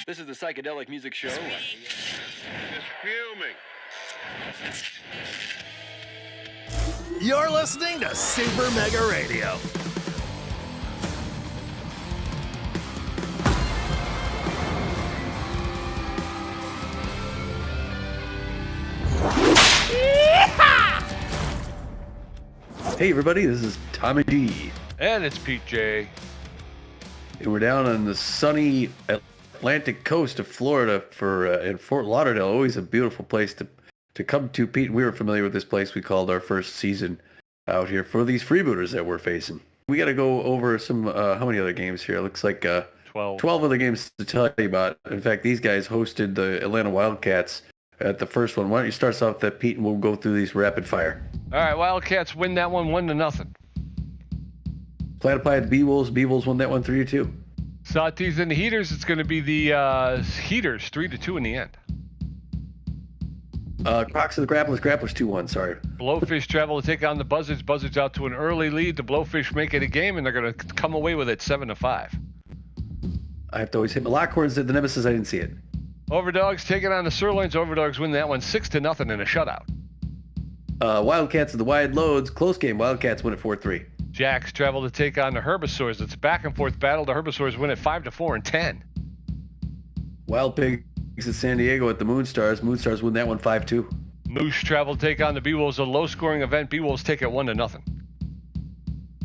This is the Psychedelic Music Show. Just fuming. You're listening to Super Mega Radio. Hey everybody, this is Tommy G. And it's Pete J. And we're down on the sunny Atlantic coast of Florida in Fort Lauderdale. Always a beautiful place to come to, Pete. We were familiar with this place. We called our first season out here for these freebooters that we're facing. We got to go over some, how many other games here? It looks like 12 other games to tell you about. In fact, these guys hosted the Atlanta Wildcats at the first one. Why don't you start us off, Pete, and we'll go through these rapid fire. All right, Wildcats win that one 1-0. Platypi at B-Wolves. B-Wolves won that one 3-2. Sawtees and the Heaters, it's going to be the Heaters 3-2 in the end. Crocs and the Grapplers. Grapplers 2-1, sorry. Blowfish travel to take on the Buzzards. Buzzards out to an early lead. The Blowfish make it a game, and they're going to come away with it 7-5. I have to always hit my Lockhorns at the Nemesis. I didn't see it. Overdogs taking on the Sirloins. Overdogs win that one 6-0 in a shutout. Wildcats and the Wide Loads. Close game. Wildcats win at 4-3. Jacks travel to take on the Herbivores. It's a back-and-forth battle. The Herbivores win at 5-4 and 10. Wild Pigs at San Diego at the Moonstars. Moonstars win that one 5-2. Moose travel to take on the B-Wolves. A low-scoring event. B-Wolves take it 1-0.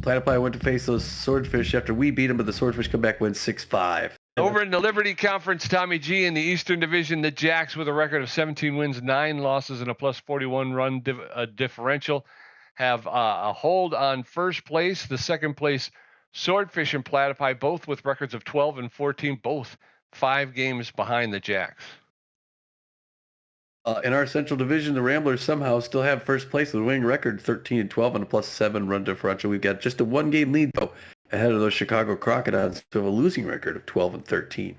Platypi went to face those Swordfish after we beat them, but the Swordfish come back, win 6-5. Over in the Liberty Conference, Tommy G in the Eastern Division, the Jacks with a record of 17 wins, 9 losses, and a plus 41 run differential have a hold on first place. The second place, Swordfish and Platypi, both with records of 12 and 14, both 5 games behind the Jacks. In our Central Division, the Ramblers somehow still have first place with a winning record 13-12 and a plus 7 run differential. We've got just a 1-game lead, though, ahead of those Chicago Crocodiles, who have a losing record of 12 and 13.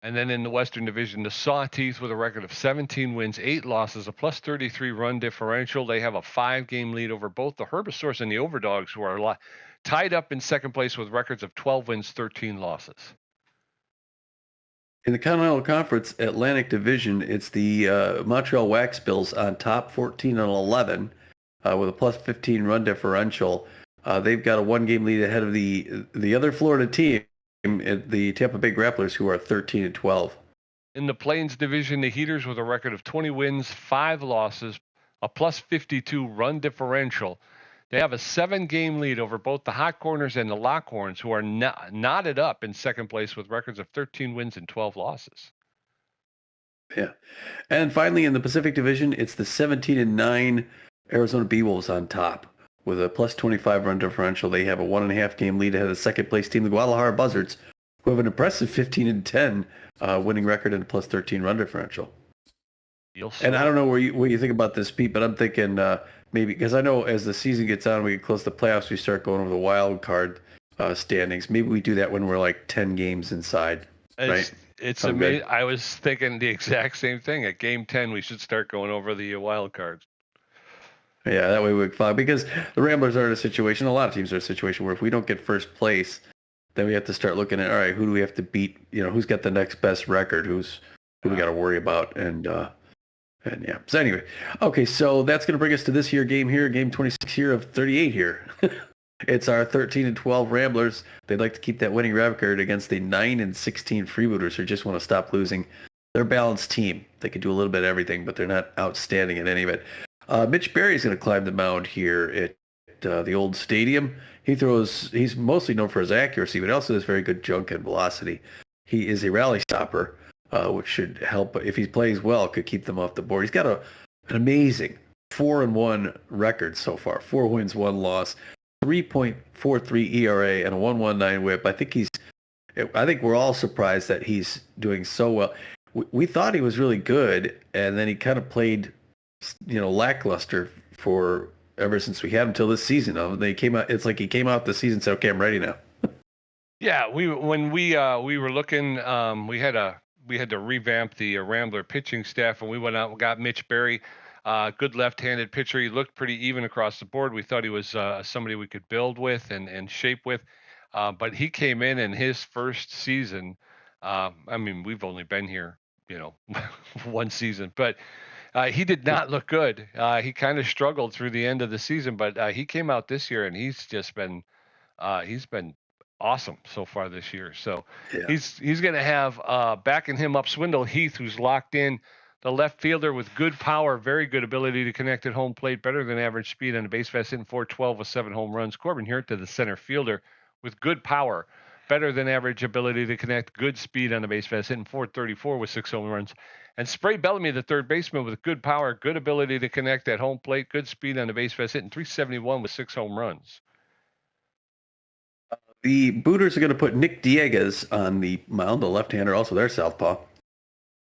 And then in the Western Division, the Sawteeth with a record of 17 wins, 8 losses, a plus 33 run differential. They have a 5-game lead over both the Herbivores and the Overdogs, who are tied up in second place with records of 12 wins, 13 losses. In the Continental Conference Atlantic Division, it's the Montreal Wax Bills on top, 14 and 11, with a plus 15 run differential. They've got a 1-game lead ahead of the other Florida team, the Tampa Bay Grapplers, who are 13 and 12. In the Plains Division, the Heaters with a record of 20 wins, 5 losses, a plus 52 run differential. They have a 7-game lead over both the Hot Corners and the Lockhorns, who are knotted up in second place with records of 13 wins and 12 losses. Yeah. And finally, in the Pacific Division, it's the 17 and 9 Arizona B-Wolves on top with a plus 25 run differential. They have a 1.5-game lead ahead of the second place team, the Guadalajara Buzzards, who have an impressive 15 and 10 winning record and a plus 13 run differential. And I don't know what you think about this, Pete, but I'm thinking maybe, because I know as the season gets on, we get close to the playoffs, we start going over the wild card standings. Maybe we do that when we're like 10 games inside, right? It's amazing. I was thinking the exact same thing. At game 10, we should start going over the wild cards. Yeah, that way we can follow, because the Ramblers are in a situation, a lot of teams are in a situation where if we don't get first place, then we have to start looking at, all right, who do we have to beat? You know, who's got the next best record? Who we got to worry about? And yeah. So anyway, okay, so that's going to bring us to this game here, game 26 here of 38 here. It's our 13 and 12 Ramblers. They'd like to keep that winning record against the 9 and 16 Freebooters who just want to stop losing. They're a balanced team. They can do a little bit of everything, but they're not outstanding at any of it. Mitch Berry's going to climb the mound here at the old stadium. He's mostly known for his accuracy, but also has very good junk and velocity. He is a rally stopper, which should help. If he plays well, could keep them off the board. He's got an amazing 4-1 record so far. 4 wins, 1 loss, 3.43 ERA, and a 1.19 WHIP. I think we're all surprised that he's doing so well. We thought he was really good, and then he kind of played, lackluster for ever since we had him till this season. It's like he came out this season and said, "Okay, I'm ready now." Yeah, when we were looking, we had to revamp the Rambler pitching staff, and we went out and got Mitch Berry, good left-handed pitcher. He looked pretty even across the board. We thought he was somebody we could build with and shape with, but he came in his first season I mean, we've only been here, one season, but he did not look good. He kind of struggled through the end of the season, but he came out this year and he's been awesome so far this year. So Yeah. he's going to have backing him up Swindle Heath, who's locked in, the left fielder with good power, very good ability to connect at home plate, better than average speed on the base pass, hitting .412 with 7 home runs. Corbin Hurt to the center fielder with good power, better than average ability to connect, good speed on the base pass, hitting .434 with 6 home runs. And Spray Bellamy, the third baseman, with good power, good ability to connect at home plate, good speed on the base pass, hitting .371 with 6 home runs. The Booters are going to put Nick Dieguez on the mound, the left-hander, also their southpaw.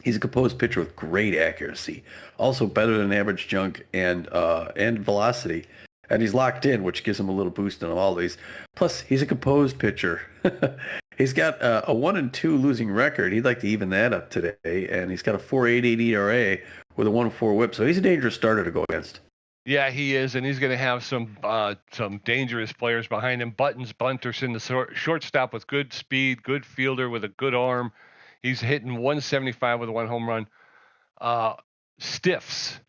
He's a composed pitcher with great accuracy, also better than average junk and velocity. And he's locked in, which gives him a little boost in all these. Plus, he's a composed pitcher. He's got a 1-2 losing record. He'd like to even that up today. And he's got a 4.88 ERA with a 1.4 WHIP. So he's a dangerous starter to go against. Yeah, he is, and he's going to have some dangerous players behind him. Buttons, Bunterson, the shortstop with good speed, good fielder with a good arm. He's hitting 175 with 1 home run. Stiffs,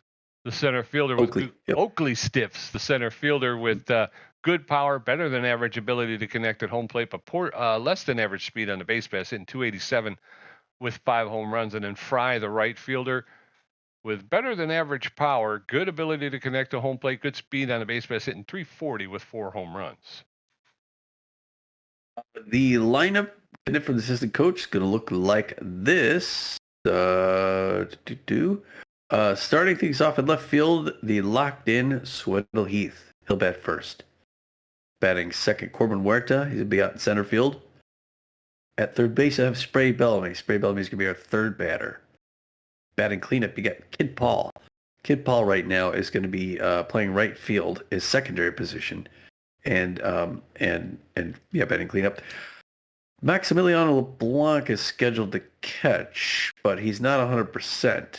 the center fielder with Oakley Stiffs, the center fielder with good power, better than average ability to connect at home plate, but less than average speed on the base pass, hitting 287 with 5 home runs. And then Fry, the right fielder, with better than average power, good ability to connect to home plate, good speed on the base pass, hitting 340 with 4 home runs. The lineup for the assistant coach is going to look like this. Starting things off in left field, the locked-in Swindle Heath. He'll bat first. Batting second, Corbin Huerta. He's going to be out in center field. At third base, I have Spray Bellamy. Spray Bellamy's going to be our third batter. Batting cleanup, you got Kid Paul. Kid Paul right now is going to be playing right field, his secondary position, and batting cleanup. Maximiliano LeBlanc is scheduled to catch, but he's not 100%.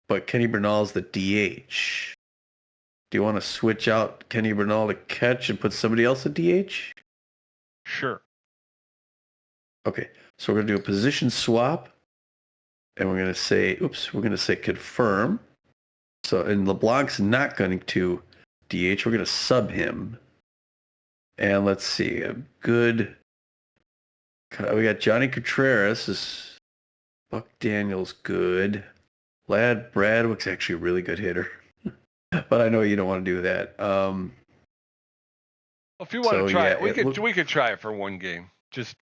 But Kenny Bernal's the DH. Do you want to switch out Kenny Bernal to catch and put somebody else at DH? Sure. Okay, so we're going to do a position swap. And we're going to say confirm. So, and LeBlanc's not going to DH. We're going to sub him. And let's see, we got Johnny Contreras. Buck Daniels, good. Lad Bradwick's actually a really good hitter. But I know you don't want to do that. If you want to try it, we could try it for one game. Just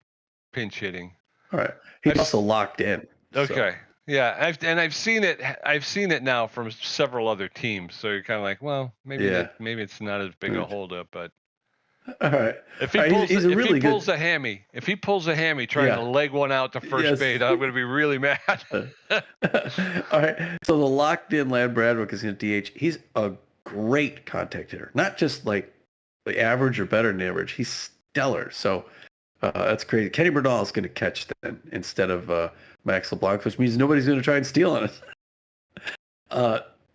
pinch hitting. All right. He's also locked in. Okay. So. Yeah, I've seen it. I've seen it now from several other teams. So you're kind of like, well, maybe it's not as big a holdup, but all right. If he pulls a hammy trying to leg one out to first base, I'm going to be really mad. All right. So the locked in Lad Bradwick is going to DH. He's a great contact hitter, not just like the average or better than average. He's stellar. So that's crazy. Kenny Bernal is going to catch then instead of Max LeBlanc, which means nobody's going to try and steal on us.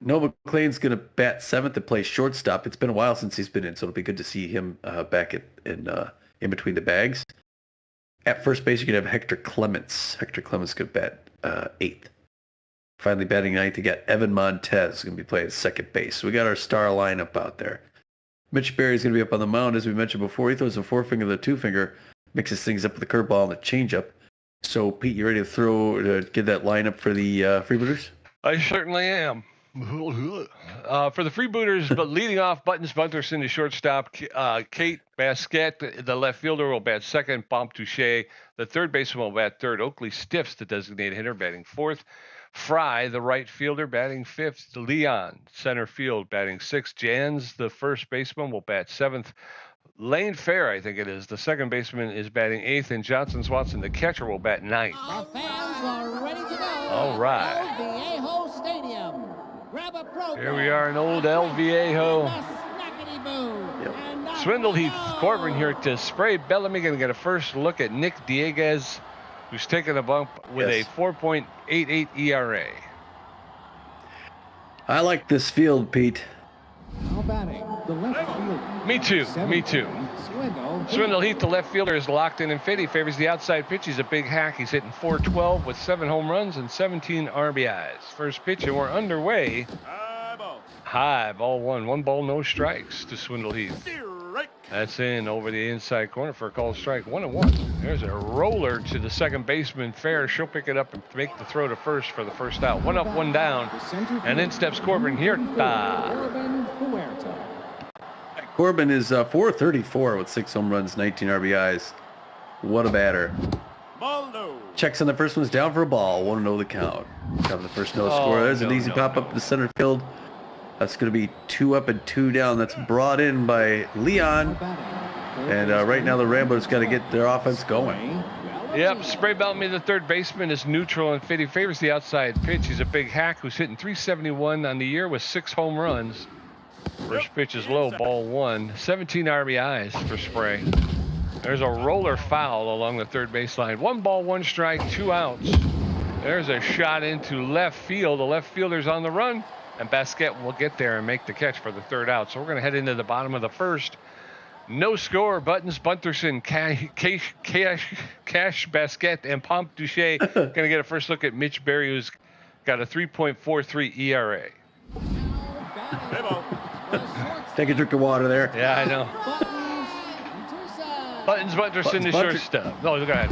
Noah McLean's going to bat seventh and play shortstop. It's been a while since he's been in, so it'll be good to see him back in between the bags. At first base, you're going to have Hector Clements. Hector Clements could bat eighth. Finally, batting ninth, you got Evan Montez going to be playing second base. So we got our star lineup out there. Mitch Berry's going to be up on the mound, as we mentioned before. He throws a forefinger, the two finger, mixes things up with the curveball and the changeup. So, Pete, you ready to get that lineup for the Freebooters? I certainly am. For the Freebooters, but leading off, Buttons Bunterson, the shortstop. Kate Basquette, the left fielder, will bat second. Bomb Touche, the third baseman, will bat third. Oakley Stiffs, the designated hitter, batting fourth. Fry, the right fielder, batting fifth. Leon, center field, batting sixth. Jans, the first baseman, will bat seventh. Lane Fair, I think it is, the second baseman, is batting eighth, and Johnson Swanson, the catcher, will bat ninth. The fans are ready to go. All right. Old Viejo Stadium. Grab a program. Here we are in old El Viejo. Yep. Swindle Heath, Corbin here to Spray Bellamy. Going to get a first look at Nick Dieguez, who's taking a bump with a 4.88 ERA. I like this field, Pete. Now batting The left fielder. Me too. Me too. Swindle. Swindle Heath, the left fielder, is locked in and fit. He favors the outside pitch. He's a big hack. He's hitting .412 with 7 home runs and 17 RBIs. First pitch, and we're underway. High ball one. 1 ball, no strikes to Swindle Heath. That's in over the inside corner for a called strike. 1-1. There's a roller to the second baseman. Fair. She'll pick it up and make the throw to first for the first out. 1 up, 1 down. And in steps Corbin Huerta. Corbin is 434 with 6 home runs, 19 RBIs. What a batter. Checks on the first one's down for a ball. 1-0 the count. Got the first no score. There's an easy pop up to center field. That's going to be 2 up and 2 down. That's brought in by Leon. And right now the Ramblers got to get their offense going. Yep, Spray Bellamy, the third baseman, is neutral and fit. He favors the outside pitch. He's a big hack who's hitting .371 on the year with 6 home runs. First pitch is low, ball 1. 17 RBIs for Spray. There's a roller foul along the third baseline. 1 ball, 1 strike, 2 outs. There's a shot into left field. The left fielder's on the run, and Basquet will get there and make the catch for the third out. So we're going to head into the bottom of the first. No score. Buttons, Bunterson, Cash, Basquet, and Pomp Duche going to get a first look at Mitch Berry, who's got a 3.43 ERA. Take a drink of water there. Yeah, I know. Buttons, Bunterson, the shortstop. No, go ahead.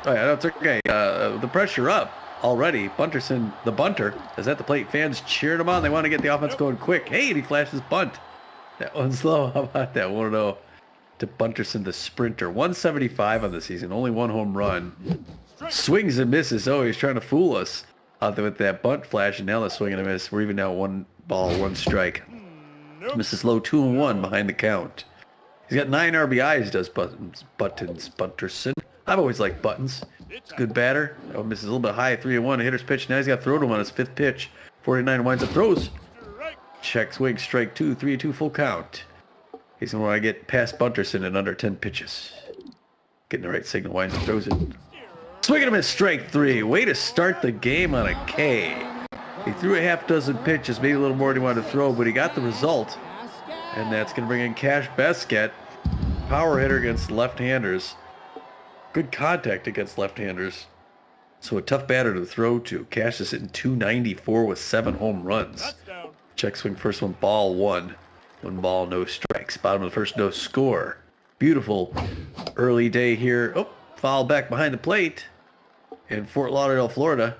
Oh, yeah, that's okay. The pressure up already. Bunterson, the bunter, is at the plate. Fans cheering him on. They want to get the offense going quick. Hey, and he flashes bunt. That one's low. How about that? 1-0 to Bunterson, the sprinter. 175 on the season. Only 1 home run. Swings and misses. Oh, he's trying to fool us out there with that bunt flash, and now the swing and a miss. We're even now 1 ball, 1 strike. Misses low, 2-1 behind the count. He's got 9 RBIs, does Buttons, Bunterson. I've always liked Buttons. It's a good batter. Oh, misses a little bit high, 3-1. A hitter's pitch. Now he's got to throw to him on his 5th pitch. 49 winds up, throws. Check, swing, strike 2, 3-2, full count. He's going to want to get past Bunterson in under 10 pitches. Getting the right signal, winds up, throws it. Swing and a miss, strike 3. Way to start the game on a K. He threw a half dozen pitches, maybe a little more than he wanted to throw, but he got the result. And that's going to bring in Cash Basquet. Power hitter against left-handers. Good contact against left-handers. So a tough batter to throw to. Cash is hitting .294 with 7 home runs. Check swing first one, ball 1. 1 ball, no strikes. Bottom of the first, no score. Beautiful early day here. Oh, foul back behind the plate in Fort Lauderdale, Florida.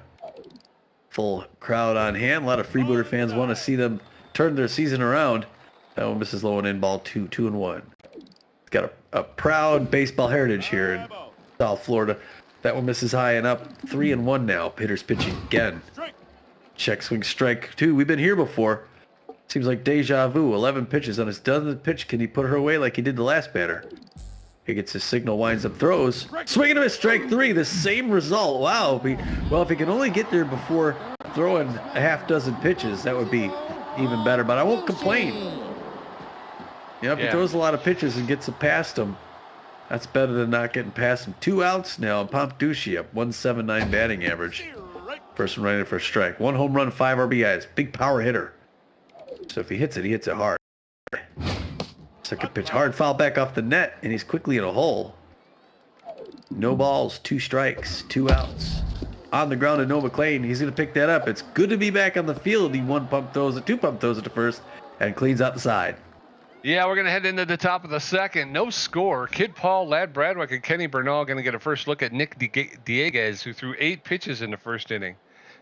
Full crowd on hand. A lot of Freebooter fans want to see them turn their season around. That one misses low and in, ball 2, 2-1. It's got a proud baseball heritage here in South Florida. That one misses high and up. 3-1 now. Hitter's pitching again. Check swing strike 2. We've been here before. Seems like deja vu. 11 pitches on his dozenth pitch. Can he put her away like he did the last batter? He gets his signal, winds up, throws. Swing and a miss, strike 3. The same result. Wow. Well, if he can only get there before throwing a half dozen pitches, that would be even better. But I won't complain. You know, if he throws a lot of pitches and gets it past him, that's better than not getting past him. 2 outs now. Pomp Ducey up 179 batting average. First one right in for a strike. 1 home run, 5 RBIs. Big power hitter. So if he hits it hard. Second pitch, hard foul back off the net, and he's quickly in a hole. No balls, 2 strikes, 2 outs. On the ground to Noah McClain. He's going to pick that up. It's good to be back on the field. He 2 pump throws it to first and cleans out the side. Yeah, we're going to head into the top of the second. No score. Kid Paul, Lad Bradwick, and Kenny Bernal going to get a first look at Nick Dieguez, who threw 8 pitches in the first inning.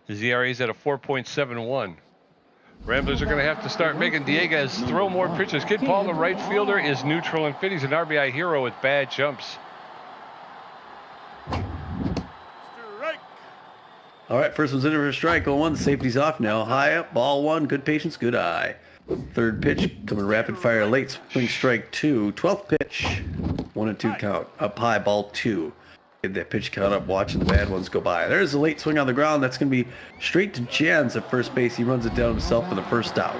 His ERA is at a 4.71. Ramblers are going to have to start making Dieguez throw more pitches. Kid Paul, the right fielder, is neutral and fit. He's an RBI hero with bad jumps. All right, first one's in for a strike. 0-1, safety's off now. High up, ball 1, good patience, good eye. Third pitch coming rapid fire, late swing, strike 2. 12th pitch, 1-2 count. Up high, ball 2. Get that pitch count up, watching the bad ones go by. There's a late swing on the ground. That's going to be straight to Jans at first base. He runs it down himself for the first out.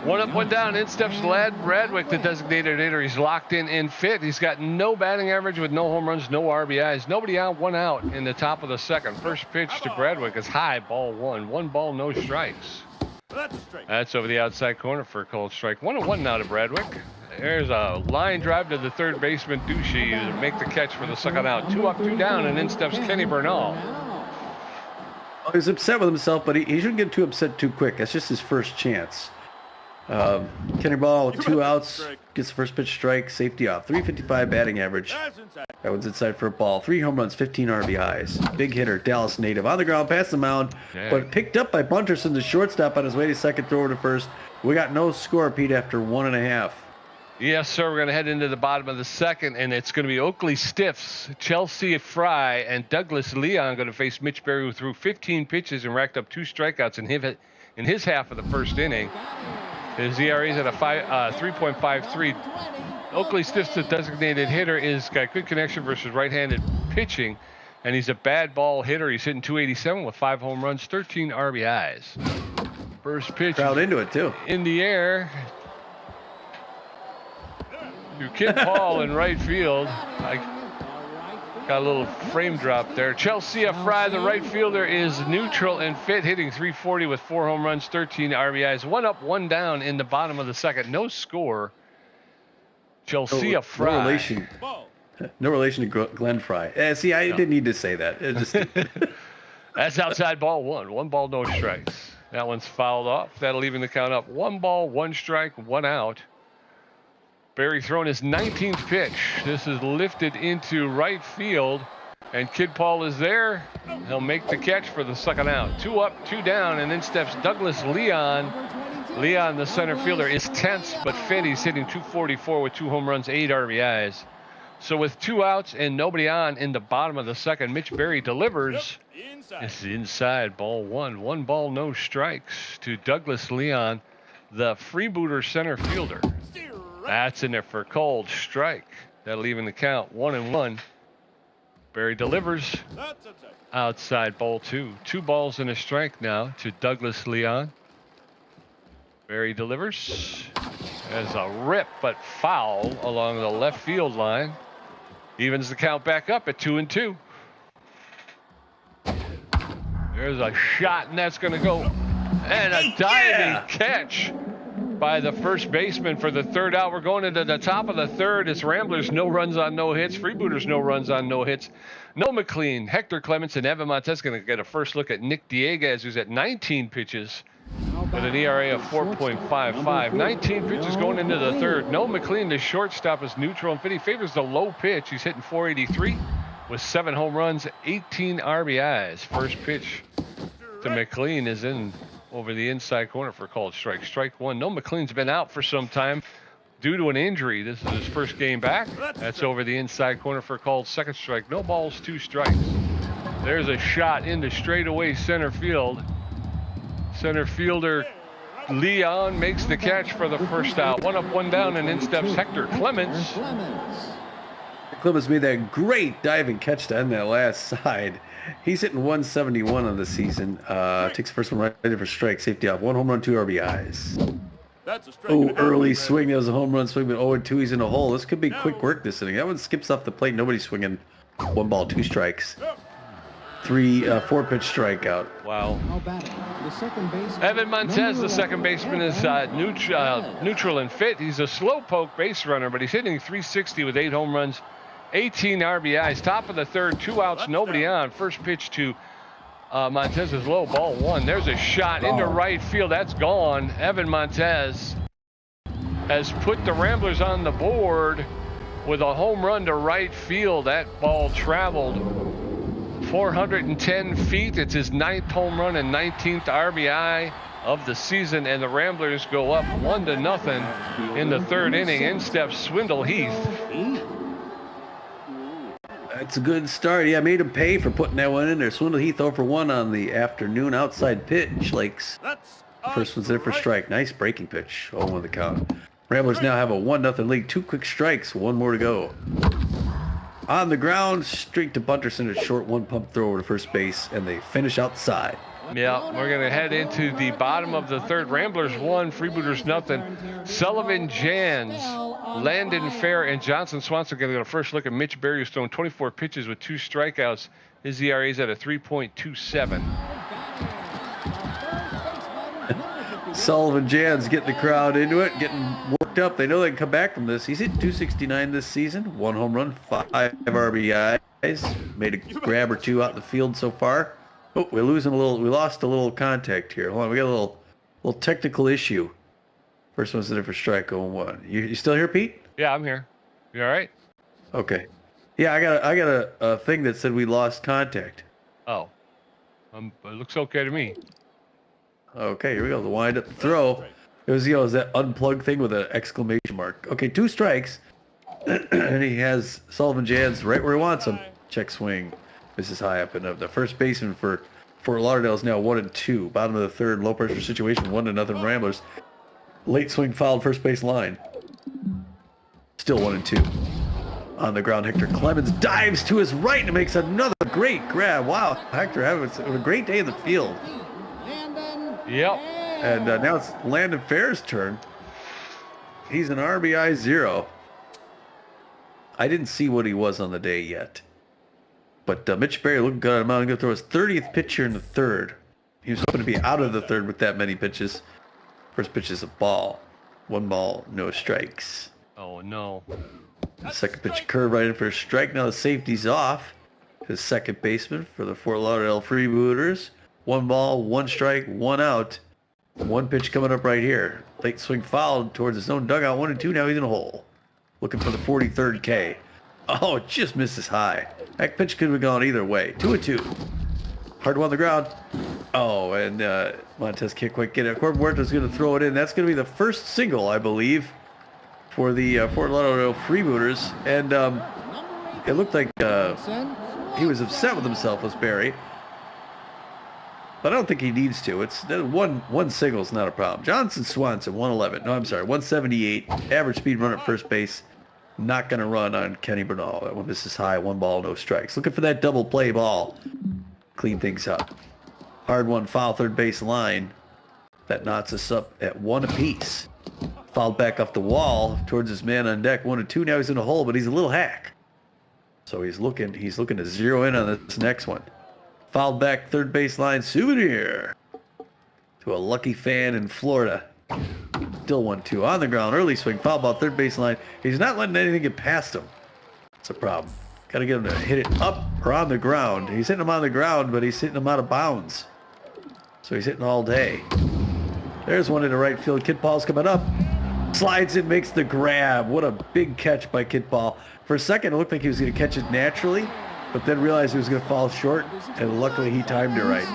1 up, 1 down. In steps Lad Bradwick, the designated hitter. He's locked in and fit. He's got no batting average with no home runs, no RBIs. Nobody out, 1 out in the top of the second. First pitch to Bradwick is high, ball 1. 1 ball, no strikes. That's over the outside corner for a cold strike. 1-1 now to Bradwick. There's a line drive to the third baseman, Ducey, to make the catch for the second out. 2 up, 2 down, and in steps Kenny Bernal. Oh, he's upset with himself, but he shouldn't get too upset too quick. That's just his first chance. Kenny Ball with 2 outs, gets the first pitch strike, safety off. 355 batting average. That one's inside for a ball. 3 home runs, 15 RBIs. Big hitter, Dallas native. On the ground, past the mound, but picked up by Bunterson, the shortstop, on his way to second, throw to first. We got no score, Pete, after 1.5. Yes, sir. We're going to head into the bottom of the second, and it's going to be Oakley Stiffs, Chelsea Fry, and Douglas Leon going to face Mitch Berry, who threw 15 pitches and racked up 2 strikeouts in his half of the first inning. His ERA is at a 3.53. Oakley Stiffs, the designated hitter, is got good connection versus right-handed pitching, and he's a bad ball hitter. He's hitting .287 with 5 home runs, 13 RBIs. First pitch. Crowd into it too. In the air. To Kid Paul in right field. Got a little frame drop there. Chelsea Fry, the right fielder, is neutral and fit, hitting .340 with 4 home runs, 13 RBIs. 1 up, 1 down in the bottom of the second. No score. Chelsea Fry. No relation to Glenn Fry. See, I didn't need to say that. It just That's outside ball 1. 1 ball, no strikes. That one's fouled off. That'll even the count up. 1 ball, 1 strike, 1 out. Berry throwing his 19th pitch. This is lifted into right field, and Kid Paul is there. He'll make the catch for the second out. 2 up, 2 down, and in steps Douglas Leon. Leon, the center fielder, is tense but fit. He's hitting .244 with 2 home runs, 8 RBIs. So with 2 outs and nobody on in the bottom of the second, Mitch Berry delivers. It's inside ball 1. 1 ball, no strikes to Douglas Leon, the Freebooter center fielder. That's in there for a cold strike. That'll even the count. 1-1. Berry delivers. Outside ball 2. 2 balls and a strike now to Douglas Leon. Berry delivers. There's a rip, but foul along the left field line. Evens the count back up at 2-2. There's a shot, and that's going to go. And a diving catch by the first baseman for the third out. We're going into the top of the third. It's Ramblers, no runs on no hits. Freebooters, no runs on no hits. No McLean, Hector Clements, and Evan Montez going to get a first look at Nick Dieguez, who's at 19 pitches with an ERA of 4.55. 19 pitches going into the third. No McLean, the shortstop, is neutral and fit. He favors the low pitch. He's hitting .483 with 7 home runs, 18 RBIs. First pitch to McLean is in over the inside corner for a called strike. Strike 1. No, McLean's been out for some time due to an injury. This is his first game back. That's over the inside corner for a called second strike. No balls, 2 strikes. There's a shot into straightaway center field. Center fielder Leon makes the catch for the first out. 1 up, 1 down, and in steps Hector Clements. Clements made that great diving catch to end that last side. He's hitting .171 on the season. Takes the first one right there for strike. Safety off. 1 home run, 2 RBIs. Oh, early swing. That was a home run swing, but 0-2. He's in a hole. This could be quick work this inning. That one skips off the plate. Nobody's swinging. 1 ball, 2 strikes. 4-pitch strikeout. Wow. Evan Montez, the second baseman, is neutral and fit. He's a slowpoke base runner, but he's hitting .360 with 8 home runs, 18 RBIs. Top of the third, 2 outs, nobody on. First pitch to Montez is low, ball 1. There's a shot into right field. That's gone. Evan Montez has put the Ramblers on the board with a home run to right field. That ball traveled 410 feet. It's his 9th home run and 19th RBI of the season, and the Ramblers go up 1-0 in the third inning. In steps Swindle Heath. That's a good start. Yeah, made him pay for putting that one in there. Swindle Heath 0 for 1 on the afternoon outside pitch. Lakes. First one's there for strike. Nice breaking pitch. 0-1 the count. Ramblers now have a 1-0 lead. 2 quick strikes. 1 more to go. On the ground, straight to Bunterson, a short 1 pump throw over to first base, and they finish outside. Yeah, we're going to head into the bottom of the third. Ramblers 1, Freebooters 0. Sullivan, Jans, Landon Fair, and Johnson Swanson going to get a first look at Mitch Berry, who's thrown 24 pitches with 2 strikeouts. His ERA is at a 3.27. Sullivan Jan's getting the crowd into it, getting worked up. They know they can come back from this. He's hit .269 this season. 1 home run, 5 RBIs. Made a grab or 2 out in the field so far. Oh, we're losing a little. We lost a little contact here. Hold on, we got a little technical issue. First one's in for strike, 0-1. You still here, Pete? Yeah, I'm here. You all right? Okay. Yeah, I got a thing that said we lost contact. Oh. It looks okay to me. Okay, here we go. The wind up throw. It was, it was that unplugged thing with an exclamation mark. Okay, 2 strikes. And he has Sullivan Jan's right where he wants him. Check swing. This is high up and up. The first baseman for Fort Lauderdale is now 1-2. Bottom of the third, low pressure situation, 1-0 Ramblers. Late swing fouled first base line. Still 1-2. On the ground, Hector Clemens dives to his right and makes another great grab. Wow, Hector having a great day in the field. Yep. And now it's Landon Fair's turn. He's an RBI 0. I didn't see what he was on the day yet. But Mitch Berry looking good. I'm going to throw his 30th pitch here in the third. He was hoping to be out of the third with that many pitches. First pitch is a ball. 1 ball, no strikes. Oh, no. Second pitch curve right in for a strike. Now the safety's off. His second baseman for the Fort Lauderdale Freebooters. 1 ball, 1 strike, 1 out. 1 pitch coming up right here. Late swing fouled towards his own dugout. 1-2. Now he's in a hole. Looking for the 43rd K. Oh, it just misses high. That pitch could have gone either way. 2-2. Hard one on the ground. Oh, and Montez can't quite get it. Corbin Huerta's going to throw it in. That's going to be the first single, I believe, for the Fort Lauderdale Freebooters. And it looked like he was upset with himself, was Barry. But I don't think he needs to. It's one single is not a problem. Johnson Swanson, 111. No, I'm sorry, 178. Average speed run at first base. Not going to run on Kenny Bernal. That one misses high. 1 ball, no strikes. Looking for that double play ball. Clean things up. Hard one, foul third base line. That knots us up at 1 apiece. Fouled back off the wall towards his man on deck. 1-2. Now he's in a hole, but he's a little hack. So he's looking to zero in on this next one. Fouled back third base line, souvenir to a lucky fan in Florida. Still 1-2 on the ground. Early swing, foul ball third base line. He's not letting anything get past him. It's a problem. Got to get him to hit it up or on the ground. He's hitting him on the ground, but he's hitting him out of bounds. So he's hitting all day. There's one in the right field. Kid Paul's coming up. Slides in, makes the grab. What a big catch by Kid Paul. For a second, it looked like he was going to catch it naturally, but then realized he was going to fall short, and luckily he timed it right.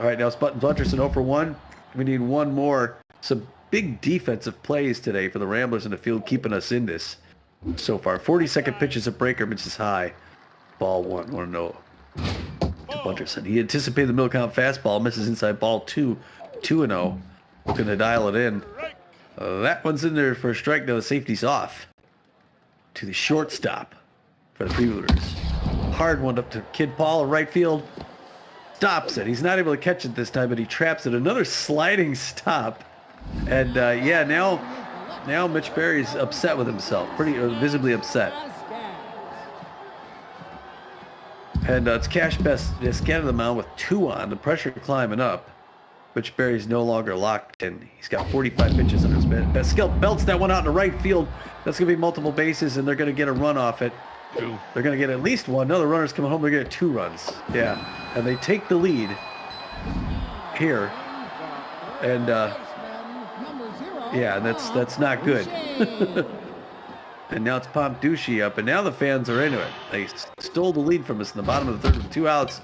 All right, now it's Button Bunterson 0 for 1. We need 1 more. Some big defensive plays today for the Ramblers in the field, keeping us in this so far. 42nd pitch is a breaker, misses high. Ball 1, 1-0. Bunterson. He anticipated the middle count fastball, misses inside ball 2, 2-0. Looking to dial it in. That one's in there for a strike. Now the safety's off. To the shortstop for the Freebooters. Hard one up to Kid Paul, right field. Stops it. He's not able to catch it this time, but he traps it. Another sliding stop. And yeah, now Mitch Berry's upset with himself. Pretty visibly upset. And it's Cash Best scanning the mound with 2 on. The pressure climbing up. Mitch Berry's no longer locked in. He's got 45 pitches under his belt. Pascal belts that one out in the right field. That's going to be multiple bases, and they're going to get a run off it. 2. They're going to get at least 1. No, the runner's coming home. They're going to get 2 runs. Yeah. And they take the lead here. And, yeah, and that's not good. And now it's Pompducci up, and now the fans are into it. They stole the lead from us in the bottom of the third with 2 outs.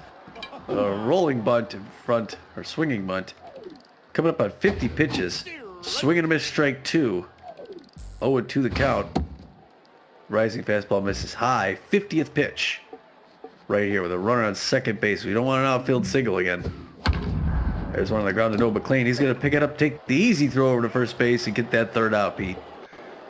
A rolling bunt in front, or swinging bunt. Coming up on 50 pitches. Swinging a miss, strike 2. 0-2 the count. Rising fastball misses high. 50th pitch. Right here with a runner on second base. We don't want an outfield single again. There's one on the ground to Noah McLean. He's going to pick it up, take the easy throw over to first base, and get that third out, Pete.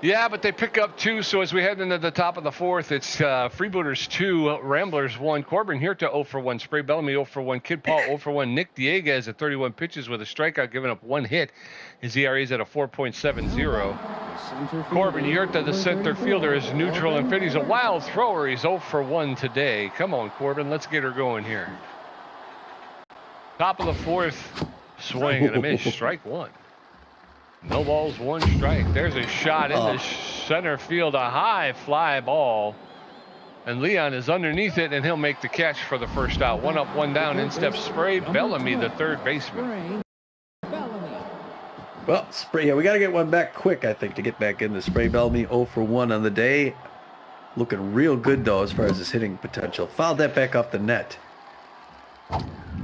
Yeah, but they pick up 2, so as we head into the top of the 4th, it's Freebooters 2, Ramblers 1, Corbin Huerta 0 for 1, Spray Bellamy 0 for 1, Kid Paul 0 for 1, Nick Dieguez at 31 pitches with a strikeout, giving up 1 hit. His ERA is at a 4.70. Corbin Huerta, the center fielder, is neutral and fit. He's a wild thrower. He's 0 for 1 today. Come on, Corbin, let's get her going here. Top of the 4th, Swing and a miss. Strike one. No balls, one strike. There's a shot into center field. A high fly ball. And Leon is underneath it, and he'll make the catch for the first out. One up, one down. In steps Spray Bellamy, the third baseman. Well, Spray, yeah, we got to get one back quick, I think, to get back in. The Spray Bellamy 0 for 1 on the day. Looking real good, though, as far as his hitting potential. Fouled that back off the net.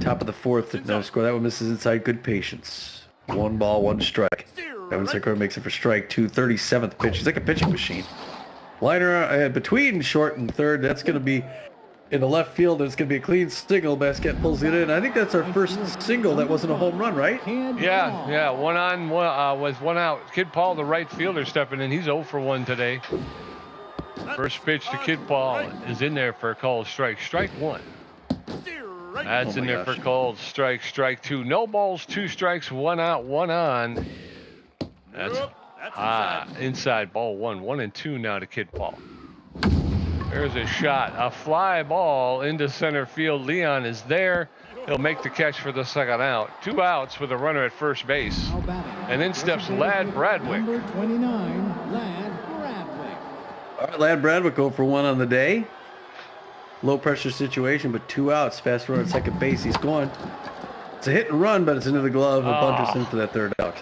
Top of the fourth, no score. That one misses inside. Good patience. 1 ball, 1 strike. Evan Sikora makes it for strike 2. 37th pitch. He's like a pitching machine. Liner between short and third. That's going to be in the left field. It's going to be a clean single. Basket pulls it in. I think that's our first single that wasn't a home run, right? Yeah. One on, one with one out. Kid Paul, the right fielder, stepping in. He's 0 for 1 today. First pitch to Kid Paul is in there for a called strike. Strike one. That's in there for called strike. Strike two. No balls, 2 strikes, 1 out, 1 on. That's inside ball 1. 1 and 2 now to Kid Paul. There's a shot. A fly ball into center field. Leon is there. He'll make the catch for the second out. 2 outs with a runner at first base. And in steps Lad Bradwick. Number 29, Lad Bradwick. All right, Lad Bradwick 0 for 1 on the day. Low pressure situation, but 2 outs. Fast runner at second base. He's going. It's a hit and run, but it's into the glove. A bunter's in for that third out.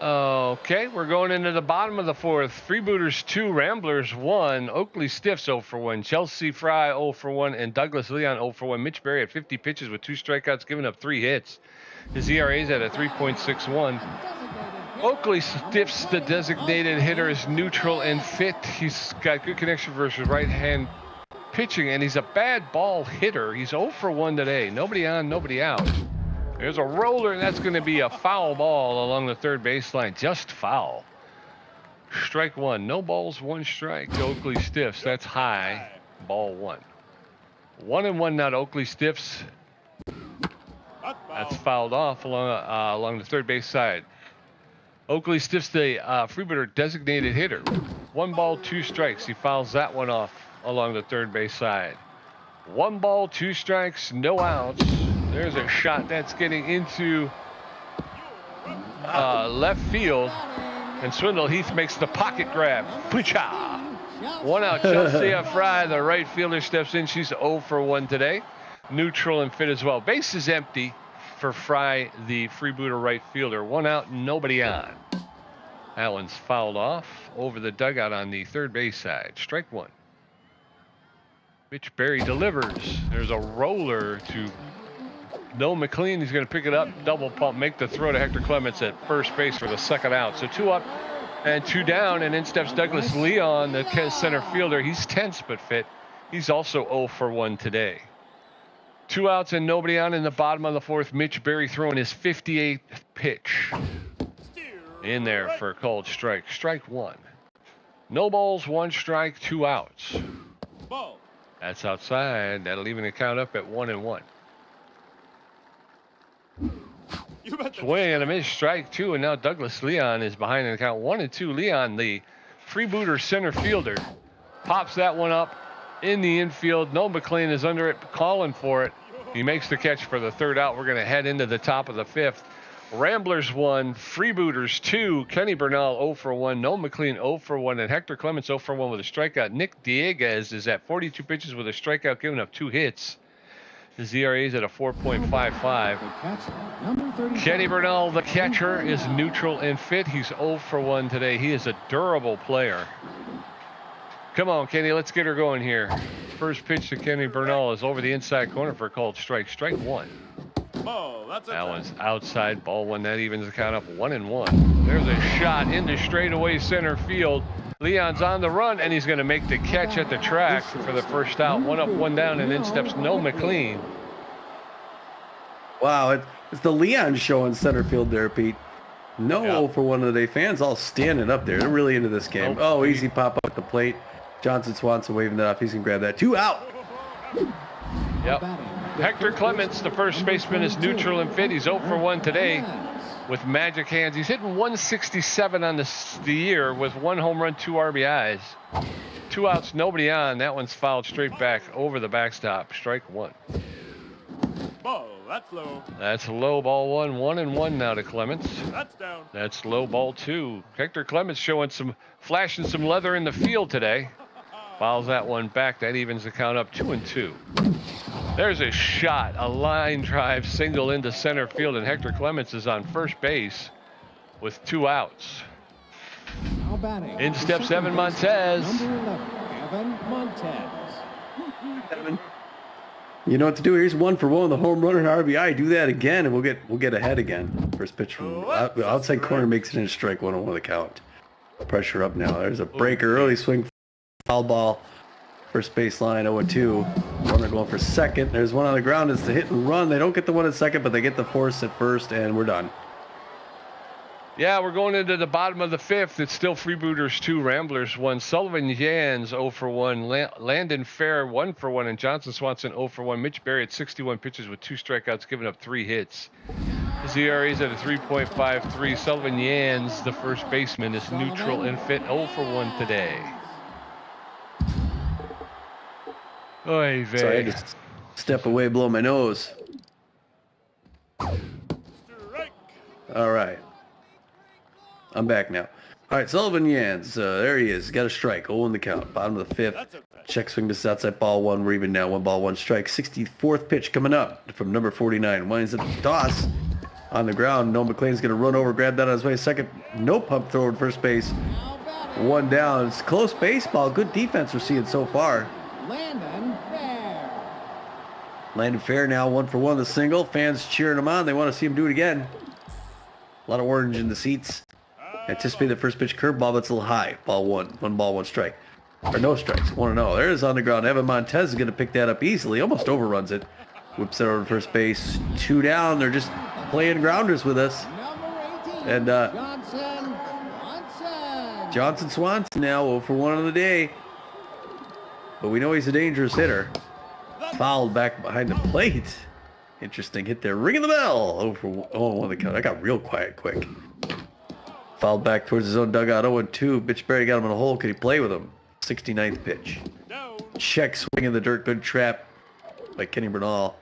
Okay, we're going into the bottom of the fourth. Freebooters 2, Ramblers 1, Oakley Stiffs 0 for 1, Chelsea Fry 0 for 1, and Douglas Leon 0 for 1. Mitch Berry at 50 pitches with 2 strikeouts, giving up 3 hits. His ERA is at a 3.61. Oakley Stiffs, the designated hitter, is neutral and fit. He's got good connection versus right-hand pitching, and he's a bad ball hitter. He's 0 for 1 today. Nobody on, nobody out. There's a roller, and that's going to be a foul ball along the third baseline. Just foul. Strike 1. No balls, 1 strike to Oakley Stiffs. That's high. Ball 1. 1 and 1 now to Oakley Stiffs. That's fouled off along the third base side. Oakley Stiffs, the Freebooter designated hitter. 1 ball, 2 strikes. He fouls that one off along the third base side. 1 ball, 2 strikes, no outs. There's a shot that's getting into left field. And Swindle Heath makes the pocket grab. Poocha! 1 out. Chelsea Fry, the right fielder, steps in. She's 0 for 1 today. Neutral and fit as well. Base is empty for Fry, the Freebooter right fielder. 1 out, nobody on. That one's fouled off over the dugout on the third base side. Strike 1. Mitch Berry delivers. There's a roller to Noah McLean. He's going to pick it up, double pump, make the throw to Hector Clements at first base for the second out. So 2 up and 2 down, and in steps Douglas Leon, the center fielder. He's tense but fit. He's also 0 for 1 today. 2 outs and nobody on in the bottom of the fourth. Mitch Berry throwing his 58th pitch. In there for a called strike. Strike 1. No balls, 1 strike, 2 outs. That's outside. That'll even the count up at 1 and 1. Swing and a miss, strike 2, and now Douglas Leon is behind in the count. 1 and 2. Leon, the Freebooter center fielder, pops that one up in the infield. Noah McLean is under it, calling for it. He makes the catch for the third out. We're going to head into the top of the 5th. Ramblers 1, Freebooters 2. Kenny Bernal 0 for 1. Noah McLean 0 for 1, and Hector Clements 0 for 1 with a strikeout. Nick Dieguez is at 42 pitches with a strikeout, giving up 2 hits. His ERA is at a 4.55. Kenny Bernal, the catcher, is neutral and fit. He's 0 for 1 today. He is a durable player. Come on, Kenny, let's get her going here. First pitch to Kenny Bernal is over the inside corner for a called strike. Strike 1. That one's outside, ball 1. That evens the count up 1 and 1. There's a shot into straightaway center field. Leon's on the run, and he's going to make the catch at the track for the first out. 1 up, 1 down, and in steps Noah McLean. Wow, it's the Leon show in center field there, Pete. No 0 for 1 today. Fans all standing up there. They're really into this game. Oh, easy pop up at the plate. Johnson Swanson waving that off. He's going to grab that. 2 out. Yep. Hector Clements, the first baseman, is neutral and fit. He's 0 for 1 today with magic hands. He's hitting 167 on the year with 1 home run, 2 RBIs. 2 outs, nobody on. That one's fouled straight back over the backstop. Strike 1. That's low. That's low, ball 1. 1-1 now to Clements. That's down. That's low, ball 2. Hector Clements showing flashing some leather in the field today. Fouls that one back. That evens the count up 2-2. There's a shot, a line drive single into center field, and Hector Clements is on first base with 2 outs. Now batting. In steps Second Evan baseman, Montez. Number 11, Evan Montez. You know what to do. Here's 1 for 1 with a home run and RBI. Do that again, and we'll get ahead again. First pitch from outside corner makes it in strike 1-1 the count. Pressure up now. There's a breaker, early swing, foul ball. First baseline 0-2. Runner going for second. There's one on the ground. It's the hit and run. They don't get the one at second, but they get the force at first, and we're done. Yeah, we're going into the bottom of the 5th. It's still Freebooters 2, Ramblers 1. Sullivan Jans 0 for 1. Landon Fair 1 for 1. And Johnson Swanson 0 for 1. Mitch Berry at 61 pitches with 2 strikeouts, giving up 3 hits. His ERA is at a 3.53. Sullivan Jans, the first baseman, is neutral and fit 0 for 1 today. Oy vey. Sorry, I had to step away, blow my nose. Strike. All right. I'm back now. All right, Sullivan Jans. There he is. Got a strike. 0 in the count. Bottom of the 5th. That's a bad. Check swing to outside ball 1. We're even now. 1 ball, 1 strike. 64th pitch coming up from number 49. Winds at the toss on the ground. Noah McLean's going to run over, grab that on his way. Second, no pump throw at first base. Now batting. 1 down. It's close baseball. Good defense we're seeing so far. Landon Fair. Landon Fair now 1 for 1 the single. Fans cheering him on. They want to see him do it again. A lot of orange in the seats. Anticipate the first pitch curveball, but it's a little high. Ball 1. 1 ball, 1 strike. Or no strikes. 1-0. There it is on the ground. Evan Montez is going to pick that up easily. Almost overruns it. Whips it over to first base. 2 down. They're just playing grounders with us. Number 18, And Johnson Swanson. Johnson Swanson now 0 for 1 on the day. But we know he's a dangerous hitter. Fouled back behind the plate. Interesting hit there. Ringing the bell. 0 for 1 the count. I got real quiet quick. Fouled back towards his own dugout. 0-2. Mitch Berry got him in a hole. Could he play with him? 69th pitch. Down. Check swing in the dirt. Good trap by Kenny Bernal.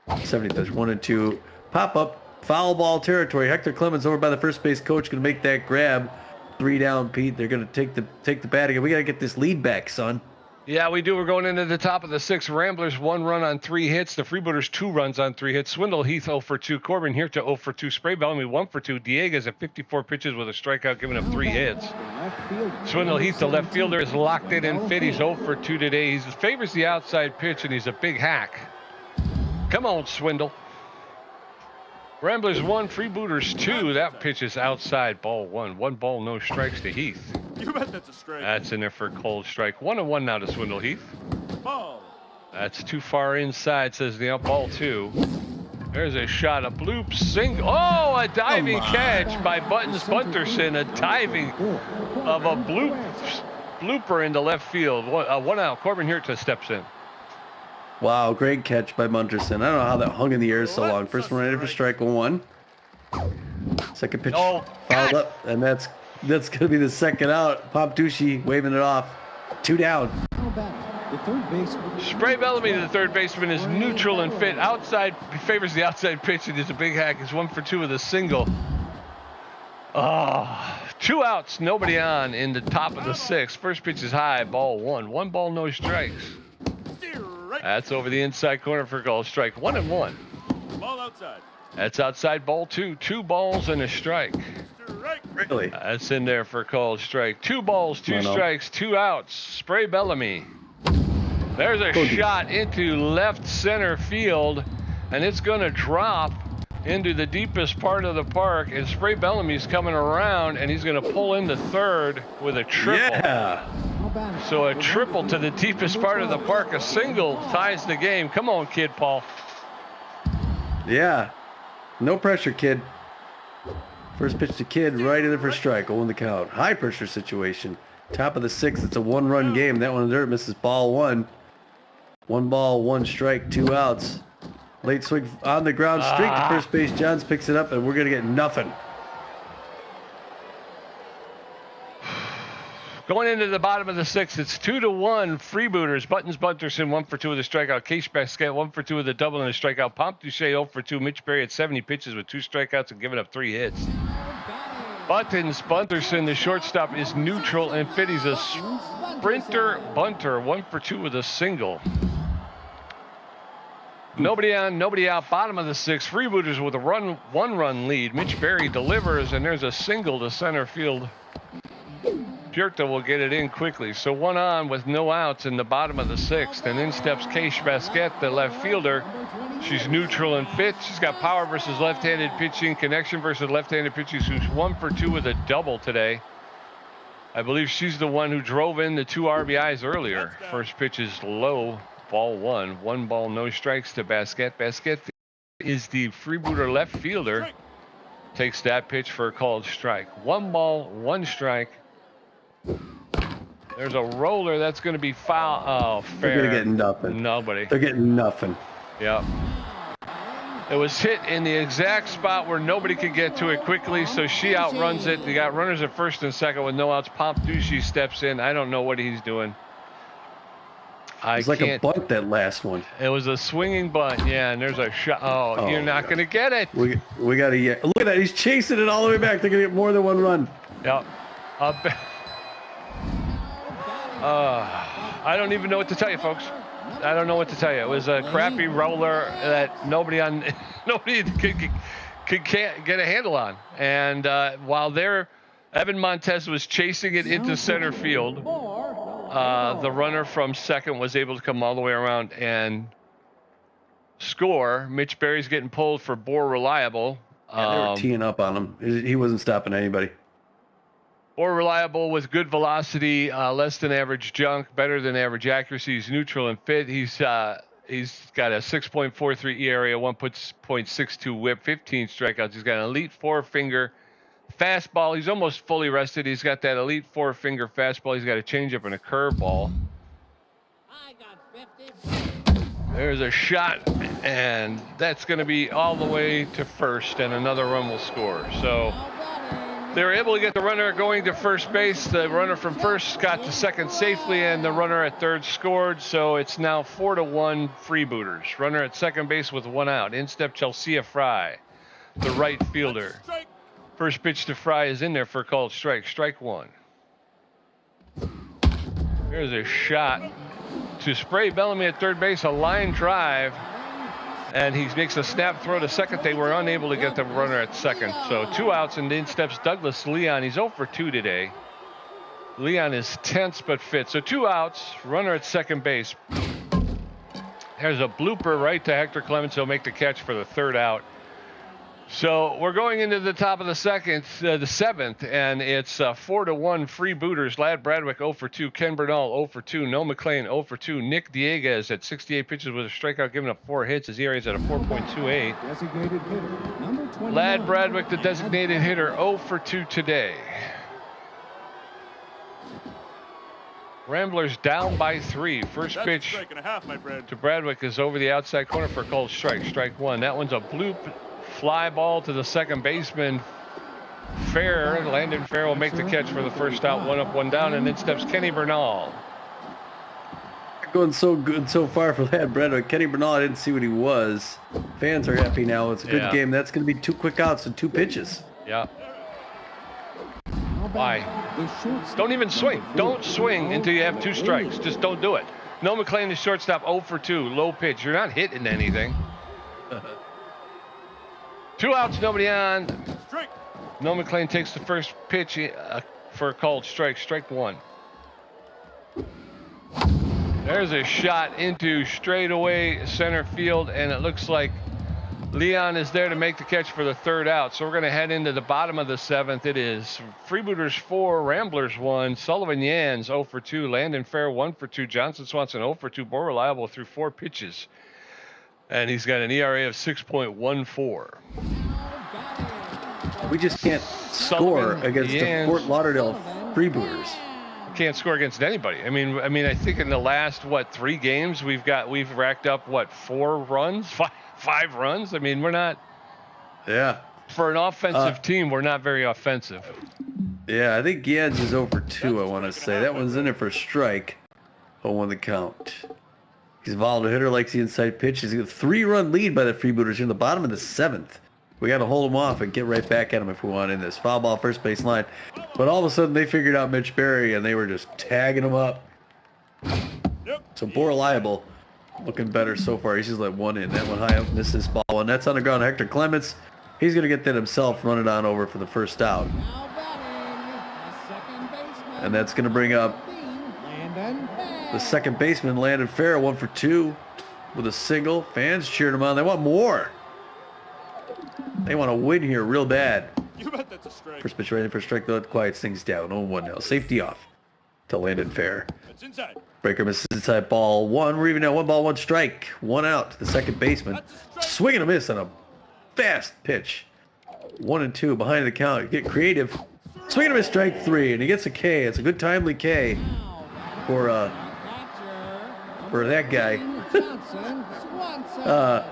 70th pitch. 1-2. Pop up. Foul ball territory. Hector Clemens over by the first base coach. Going to make that grab. 3 down, Pete. They're going to take the batting. We got to get this lead back, son. Yeah, we do. We're going into the top of the 6th. Ramblers 1 run on 3 hits. The Freebooters 2 runs on 3 hits. Swindle Heath 0 for 2. Corbin Hirta 0 for 2. Spray Bellamy 1 for 2. Diegas at 54 pitches with a strikeout, giving up 3 hits. Swindle Heath, the left fielder, is locked in and fit. He's 0 for 2 today. He favors the outside pitch, and he's a big hack. Come on, Swindle. Ramblers 1, Freebooters 2. That pitch is outside, ball 1. 1 ball, no strikes to Heath. You bet that's a strike. That's in there for a cold strike. 1-1 now to Swindle Heath. Ball. That's too far inside, says the up ball 2. There's a shot, a bloop single. Oh, a diving catch by Buttons Bunterson. A diving of a blooper into left field. 1 out. Corbin Hirta steps in. Wow, great catch by Munterson. I don't know how that hung in the air so long. First one ready for strike 1. Second pitch Oh, fouled God. up, and that's going to be the second out. Poptucci waving it off. 2 down. Now batting. The third baseman. Spray Bellamy, the third baseman, is neutral and fit. Outside, he favors the outside pitch, and is a big hack. He's 1 for 2 with a single. 2 outs, nobody on in the top of the 6th. First pitch is high, ball 1. 1 ball, no strikes. Strike. That's over the inside corner for a call strike. 1-1. Ball outside. That's outside ball 2. 2 balls and a strike. Strike. Really? That's in there for a called strike. 2 balls, 2 No. strikes, 2 outs. Spray Bellamy. There's a shot into left center field, and it's going to drop into the deepest part of the park. And Spray Bellamy's coming around, and he's going to pull into third with a triple. Yeah. Now batting. So a triple to the deepest part of the park. A single ties the game. Come on, kid, Paul. Yeah. No pressure, kid. First pitch to Kid, right in there for strike. 0 in the count. High pressure situation. Top of the 6th. It's a 1-run game. That one in dirt misses ball 1. 1 ball, 1 strike, 2 outs. Late swing on the ground, straight to first base. Johns picks it up, and we're going to get nothing. Going into the bottom of the 6th, it's 2-1. Freebooters, Buttons Bunterson 1 for 2 with a strikeout. Case Basquet 1 for 2 with a double and a strikeout. Pomp Duche 0 for 2. Mitch Berry at 70 pitches with 2 strikeouts and giving up 3 hits. Buttons Bunterson, the shortstop, is neutral and fit. He's a sprinter bunter 1 for 2 with a single. Nobody on, nobody out. Bottom of the 6th, Freebooters with a 1-run lead. Mitch Berry delivers, and there's a single to center field. Purta will get it in quickly. So 1 on with no outs in the bottom of the 6th. And in steps Case Basquet, the left fielder. She's neutral and fit. She's got power versus left-handed pitching, connection versus left-handed pitching. She's 1 for 2 with a double today. I believe she's the one who drove in the 2 RBIs earlier. First pitch is low, ball 1. 1 ball, no strikes to Basquet. Basquet is the Freebooter left fielder. Takes that pitch for a called strike. 1 ball, 1 strike. There's a roller that's going to be foul. Oh, fair. They're going to get nothing. Nobody. They're getting nothing. Yep. It was hit in the exact spot where nobody could get to it quickly, so she outruns it. You got runners at first and second with no outs. Pomp Duche steps in. I don't know what he's doing. It's like a bunt, that last one. It was a swinging bunt, yeah, and there's a shot. Oh, you're not going to get it. We got to look at that. He's chasing it all the way back. They're going to get more than 1 run. Yep. I don't even know what to tell you, folks. I don't know what to tell you. It was a crappy roller that nobody could get a handle on. And while Evan Montez was chasing it into center field, the runner from second was able to come all the way around and score. Mitch Berry's getting pulled for Bore Reliable. Yeah, they were teeing up on him. He wasn't stopping anybody. Or reliable with good velocity, less than average junk, better than average accuracy. He's neutral and fit. He's got a 6.43 ERA, 1.62 WHIP, 15 strikeouts. He's got an elite 4-finger fastball. He's almost fully rested. He's got that elite 4-finger fastball. He's got a changeup and a curveball. There's a shot, and that's going to be all the way to first, and another run will score. So they were able to get the runner going to first base. The runner from first got to second safely, and the runner at third scored. So it's now 4-1 Freebooters. Runner at second base with 1 out. In step Chelsea Fry, the right fielder. First pitch to Fry is in there for a called strike. Strike 1. There's a shot to Spray Bellamy at third base. A line drive. And he makes a snap throw to second. They were unable to get the runner at second. So 2 outs, and in steps Douglas Leon. He's 0 for 2 today. Leon is tense but fit. So 2 outs, runner at second base. There's a blooper right to Hector Clemens. He'll make the catch for the 3rd out. So we're going into the top of the 7th, and it's 4-1 Freebooters. Ladd Bradwick 0 for 2, Ken Bernal 0 for 2, Noah McLean 0 for 2, Nick Dieguez at 68 pitches with a strikeout, giving up 4 hits. His ERA is at a 4.28. Designated hitter, number 29. Ladd Bradwick, the designated hitter, 0 for 2 today. Ramblers down by 3. First That's pitch a strike and a half, my friend. to Bradwick is over the outside corner for a called strike. Strike 1. That one's a bloop. Fly ball to the second baseman. Fair. Landon Fair will make the catch for the first out. 1 up, 1 down, and in steps Kenny Bernal. Going so good so far for Ladd Bradwick. Kenny Bernal, I didn't see what he was. Fans are happy now. It's a good game. That's going to be 2 quick outs and 2 pitches. Yeah. Why? Don't even swing. Don't swing until you have 2 strikes. Just don't do it. Noah McLean, the shortstop, 0 for 2. Low pitch. You're not hitting anything. 2 outs, nobody on. Strike. Noah McLean takes the first pitch for a called strike. Strike 1. There's a shot into straightaway center field, and it looks like Leon is there to make the catch for the 3rd out. So we're going to head into the bottom of the 7th. It is Freebooters 4, Ramblers 1, Sullivan Yans 0 for 2, Landon Fair 1 for 2, Johnson Swanson 0 for 2, Bore Reliable through 4 pitches. And he's got an ERA of 6.14. We just can't score against the Fort Lauderdale Freebooters. Can't score against anybody. I mean, I think in the last 3 games we've racked up 4 runs, 5 runs. I mean, we're not. Yeah. For an offensive team, we're not very offensive. Yeah, I think Giants is over 2, I want to say. That one's in there for a strike. 0-1 the count. He's a volatile hitter, likes the inside pitch. He's got a 3-run lead by the Freebooters here in the bottom of the 7th. We got to hold him off and get right back at him if we want in this. Foul ball, first base line. But all of a sudden, they figured out Mitch Berry, and they were just tagging him up. So poor Reliable, looking better so far. He's just let one in. That one high up, misses ball one. That's on the ground. Hector Clements, he's going to get that himself, run it on over for the first out. Now batting, the second baseman. And that's going to bring up Landon Fair. the second baseman, Landon Fair, 1 for 2 with a single. Fans cheering him on. They want more. They want to win here real bad. You bet that's a strike. First pitch ready for a strike, though. It quiets things down. 0-1 now. Safety off to Landon Fair. That's inside. Breaker misses inside, ball 1. We're even now 1 ball, 1 strike. 1 out to the second baseman. That's a strike. Swing and a miss on a fast pitch. 1-2 behind the count. Get creative. Swing and a miss, strike 3, and he gets a K. It's a good timely K for that guy. Johnson Swanson.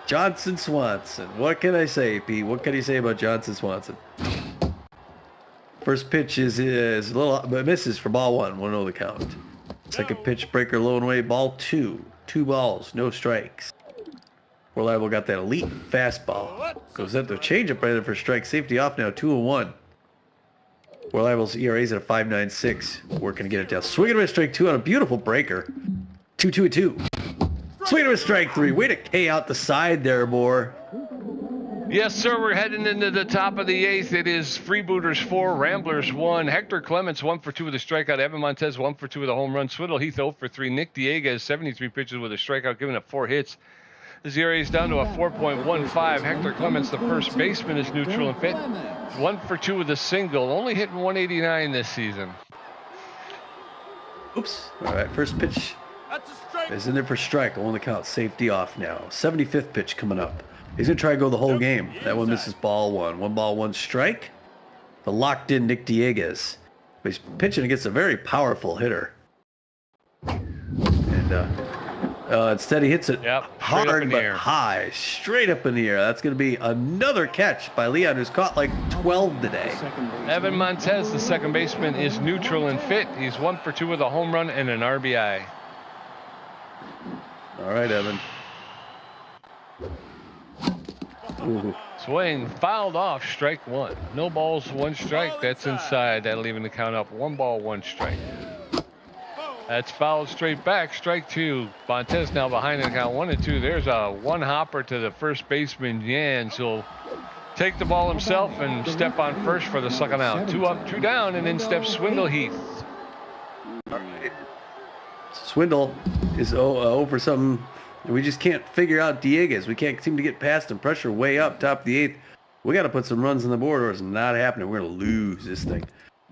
Johnson Swanson. What can I say, Pete? What can you say about Johnson Swanson? First pitch is a little, but misses for ball 1. 1-0 the count. Second pitch, breaker low and away, ball 2. 2 balls, no strikes. Reliable got that elite fastball. Goes at the changeup right there for strike. Safety off now, 2-1. Reliable's ERA is at a 5.96. Working to get it down. Swing and a miss, strike 2 on a beautiful breaker. 2-2-2. Swing and a miss, strike 3. Way to K out the side there, Moore. Yes, sir. We're heading into the top of the 8th. It is Freebooters 4, Ramblers 1. Hector Clements 1 for 2 with a strikeout. Evan Montez 1 for 2 with a home run. Swindle Heath 0 for 3. Nick Dieguez 73 pitches with a strikeout, giving up 4 hits. His ERA is down to a 4.15. Hector Clements, the first baseman, is neutral and fit. 1 for 2 with a single. Only hitting 189 this season. Oops. All right, first pitch That's a strike. is in there for strike. On the count. Safety off now. 75th pitch coming up. He's going to try to go the whole game. That one misses ball 1. 1 ball, 1 strike. The locked in Nick Dieguez. He's pitching against a very powerful hitter. And instead he hits it Yep, straight up hard in the but air. high. Straight up in the air. That's going to be another catch by Leon, who's caught like 12 today. Evan Montez, the second baseman, is neutral and fit. He's 1 for 2 with a home run and an RBI. All right, Evan. Ooh. Swing, fouled off, strike 1. No balls, 1 strike. That's inside. That'll even the count up. 1 ball, 1 strike. That's fouled straight back, strike 2. Montez now behind the count 1-2. There's a 1 hopper to the first baseman, Jans. He'll take the ball himself and step on first for the second out. 2 up, 2 down, and in steps Swindle Heath. Swindle is over something. We just can't figure out Dieguez. We can't seem to get past him. Pressure way up, top of the 8th. We got to put some runs on the board or it's not happening. We're going to lose this thing.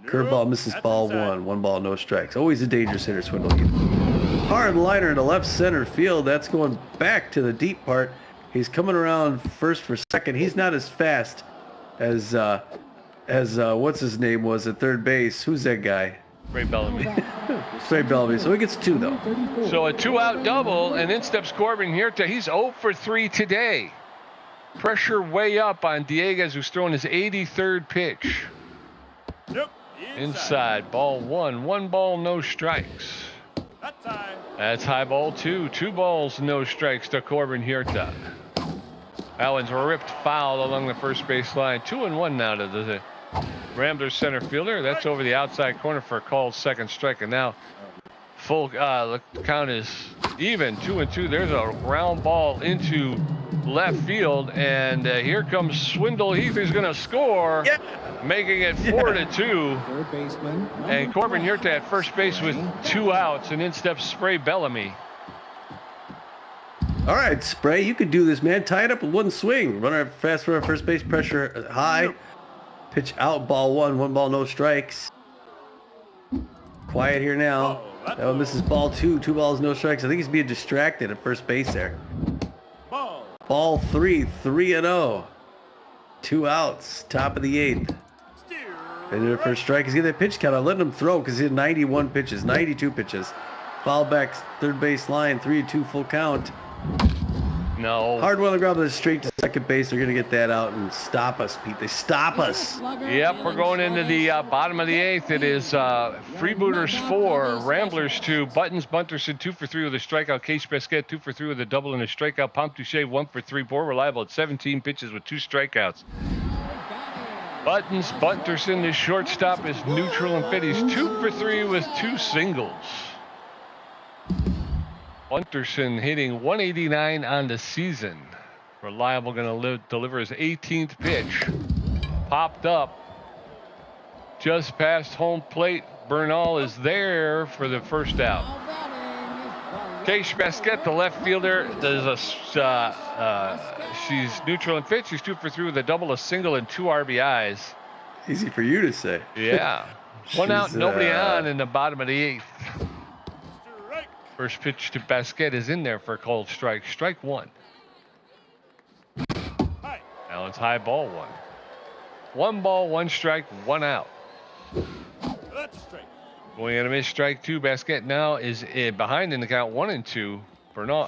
Curveball misses ball 1. 1 ball, no strikes. Always a dangerous hitter, Swindle Heath. Hard liner into left center field. That's going back to the deep part. He's coming around first for second. He's not as fast as what's his name was at third base. Who's that guy? Ray Bellamy. Ray Bellamy. So he gets 2 though. So a 2-out double, and in steps Corbin Huerta. He's 0 for 3 today. Pressure way up on Dieguez, who's throwing his 83rd pitch. Yep. Inside, ball 1. 1 ball, no strikes. That time. That's high ball 2. 2 balls, no strikes to Corbin Huerta. That one's ripped foul along the first base line. 2-1 now to the Ramblers center fielder. That's over the outside corner for a called second strike. And now full the count is even. 2-2. There's a ground ball into left field. And here comes Swindle Heath, who's going to score. Yeah. Making it 4-2. Third baseman. And Corbin Huerta at first base with 2 outs. And in steps Spray Bellamy. All right, Spray, you could do this, man. Tie it up with 1 swing. Runner fast for first base, pressure high. Pitch out, ball 1. 1 ball, no strikes. Quiet here now. That one misses ball 2. 2 balls, no strikes. I think he's being distracted at first base there. Ball. Ball 3. 3-0. 2 outs. Top of the 8th. Steer. And their first strike. He's getting that pitch count. I'm letting him throw because he had 91 pitches, 92 pitches. Foul back third base line, 3-2 full count. No. Hard one on the ground, but straight to second base. They're going to get that out and stop us, Pete. They stop us. Yep, we're going into the bottom of the 8th. It is Freebooters 4, Ramblers 2, Buttons Bunterson 2 for 3 with a strikeout, Case Prescott 2 for 3 with a double and a strikeout, Pomp Duche 1 for 3, More Reliable at 17 pitches with 2 strikeouts. Buttons Bunterson, the shortstop, is neutral and fit. He's 2 for 3 with 2 singles. Bunterson hitting 189 on the season. Reliable going to deliver his 18th pitch. Popped up just past home plate. Bernal is there for the first out. Case Basquette, the left fielder, she's neutral and fit. She's 2 for 3 with a double, a single, and 2 RBIs. Easy for you to say. Yeah. One out, She's, nobody on in the bottom of the 8th. Strike. First pitch to Basquette is in there for a called strike. Strike 1. High. Now it's high ball 1. 1 ball, 1 strike, 1 out. That's a strike. Going at a miss, strike 2. Basquette now is behind in the count 1-2. Bernal.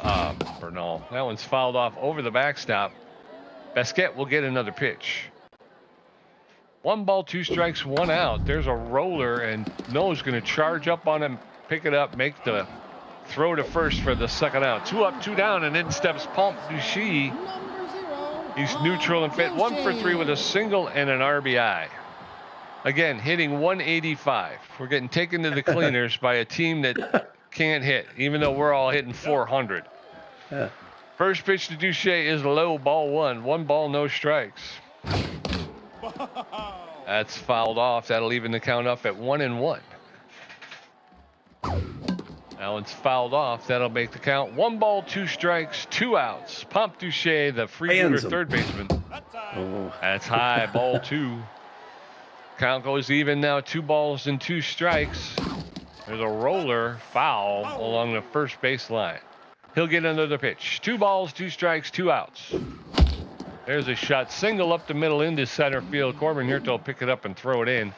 That one's fouled off over the backstop. Basquette will get another pitch. 1 ball, 2 strikes, 1 out. There's a roller, and Noah's going to charge up on him, pick it up, make the throw to first for the second out. 2 up, 2 down, and in steps Pomp Duche. He's neutral and fit. 1 for 3 with a single and an RBI. Again, hitting 185. We're getting taken to the cleaners by a team that can't hit, even though we're all hitting 400. Yeah. First pitch to Duche is low, ball 1. 1 ball, no strikes. That's fouled off. That'll even the count up at 1-1. That one's fouled off. That'll make the count 1 ball, 2 strikes, 2 outs. Pomp Duche, the Freebooter third baseman. That's high. Oh. That's high, ball 2. Count goes even now, 2 balls and 2 strikes. There's a roller foul along the first base line. He'll get another pitch. 2 balls, 2 strikes, 2 outs. There's a shot, single up the middle into center field. Corbin Hurto will pick it up and throw it in.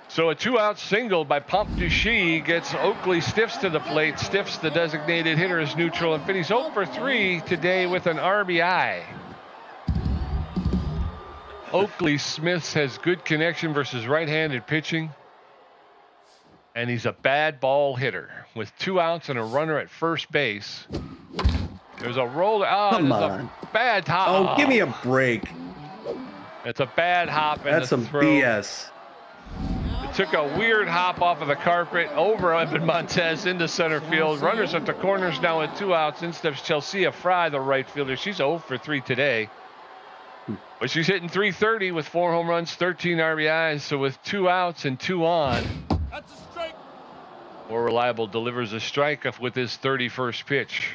So a 2-out single by Pomp Duche gets Oakley Stiffs to the plate. Stiffs, the designated hitter, is neutral and fit. He's 0 for 3 today with an RBI. Oakley Smiths has good connection versus right-handed pitching. And he's a bad ball hitter with 2 outs and a runner at first base. There's a roller. Oh, Come there's on. a bad hop. Oh, give me a break. It's a bad hop. And That's some throw. BS. It took a weird hop off of the carpet over Evan Montez into center field. Runners at the corners now with 2 outs. In steps Chelsea Fry, the right fielder. She's 0 for 3 today. But she's hitting .330 with 4 home runs, 13 RBIs. So with 2 outs and 2 on, That's a strike. More Reliable delivers a strike with his 31st pitch.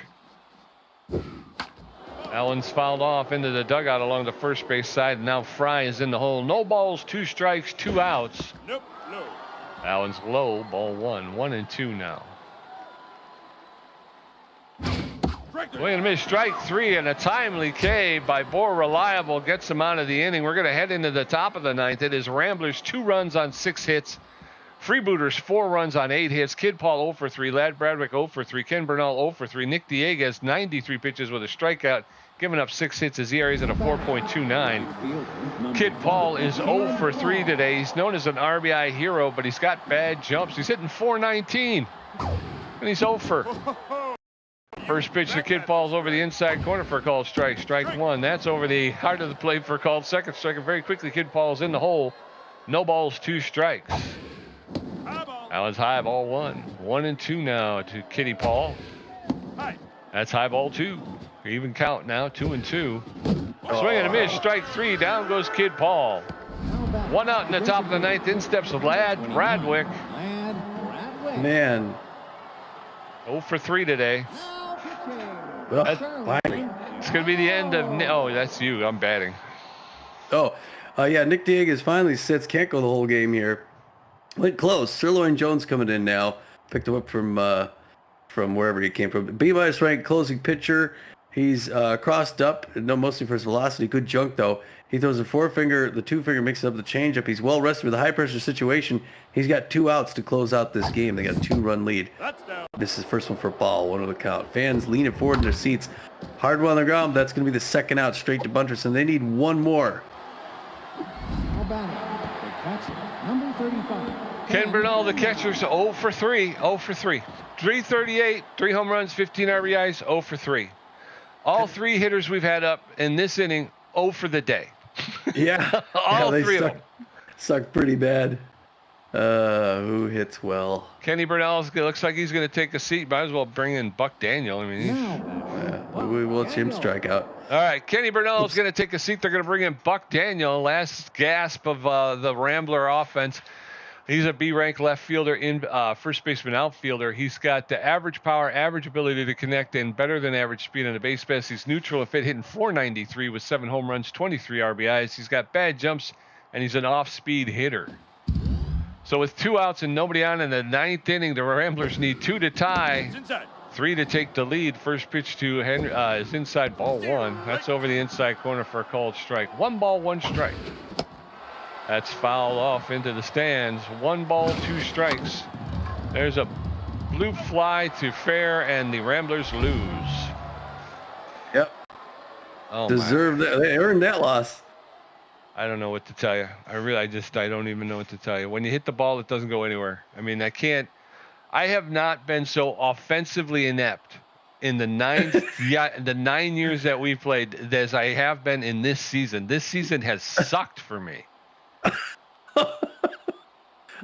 That one's fouled off into the dugout along the first base side. Now Fry is in the hole. No balls, 2 strikes, 2 outs. Nope. Low. That one's low, ball 1. 1-2 now. Strike. Wait a minute, strike 3 and a timely K by More Reliable gets him out of the inning. We're going to head into the top of the 9th. It is Ramblers 2 runs on 6 hits. Freebooters 4 runs on 8 hits. Kid Paul 0 for 3. Lad Bradwick 0 for 3. Ken Bernal 0 for 3. Nick Dieguez 93 pitches with a strikeout, giving up 6 hits. His ERA is at a 4.29. Kid Paul is 0 for 3 today. He's known as an RBI hero, but he's got bad jumps. He's hitting .419, and he's 0 for. First pitch to Kid Paul's over the inside corner for a called strike. Strike 1. That's over the heart of the plate for a called second strike. And very quickly, Kid Paul's in the hole. No balls, 2 strikes. High ball. That was high ball 1. 1-2 now to Kitty Paul. High. That's high ball 2. Even count now, 2-2. Swing and a miss, strike 3. Down goes Kid Paul. 1 out in the top of the 9th. In steps Lad Bradwick. Man. 0 for 3 today. Well, finally. It's going to be the end of. Oh, that's you. I'm batting. Oh, yeah, Nick Dieguez finally sits. Can't go the whole game here. Went close. Sirloin Jones coming in now. Picked him up from wherever he came from. B- ranked closing pitcher. He's crossed up, no, mostly for his velocity. Good junk, though. He throws the forefinger, the two-finger mixes up the changeup. He's well-rested with a high-pressure situation. He's got 2 outs to close out this game. They got a 2-run lead. That's down. This is first one for ball, 1 on the count. Fans leaning forward in their seats. Hard one on the ground. That's going to be the second out straight to Bunterson. They need 1 more. Now batting, the catcher, number 35. Ken Bernal, the catcher, 0 for 3. 0 for 3. 338, 3 home runs, 15 RBIs, 0 for 3. All 3 hitters we've had up in this inning, 0 for the day. Yeah. All they 3 of them. Suck pretty bad. Who hits well? Kenny Bernal looks like he's going to take a seat. Might as well bring in Buck Daniel. I mean, We will see him strike out. all right, Kenny Bernal is going to take a seat. They're going to bring in Buck Daniel, last gasp of the Rambler offense. He's a B-rank left fielder, in first baseman, outfielder. He's got the average power, average ability to connect, and better than average speed on the base pass. He's neutral and fit, hitting .493 with 7 home runs, 23 RBIs. He's got bad jumps, and he's an off-speed hitter. So with 2 outs and nobody on in the 9th inning, the Ramblers need 2 to tie, It's inside. 3 to take the lead. First pitch to Henry is inside, ball 1. That's over the inside corner for a called strike. 1 ball, 1 strike. That's foul off into the stands. 1 ball, 2 strikes. There's a blue fly to fair, and the Ramblers lose. Yep. Oh, Deserve that. They earned that loss. I don't know what to tell you. I don't even know what to tell you. When you hit the ball, it doesn't go anywhere. I mean, I have not been so offensively inept in the 9 years that we've played as I have been in this season. This season has sucked for me.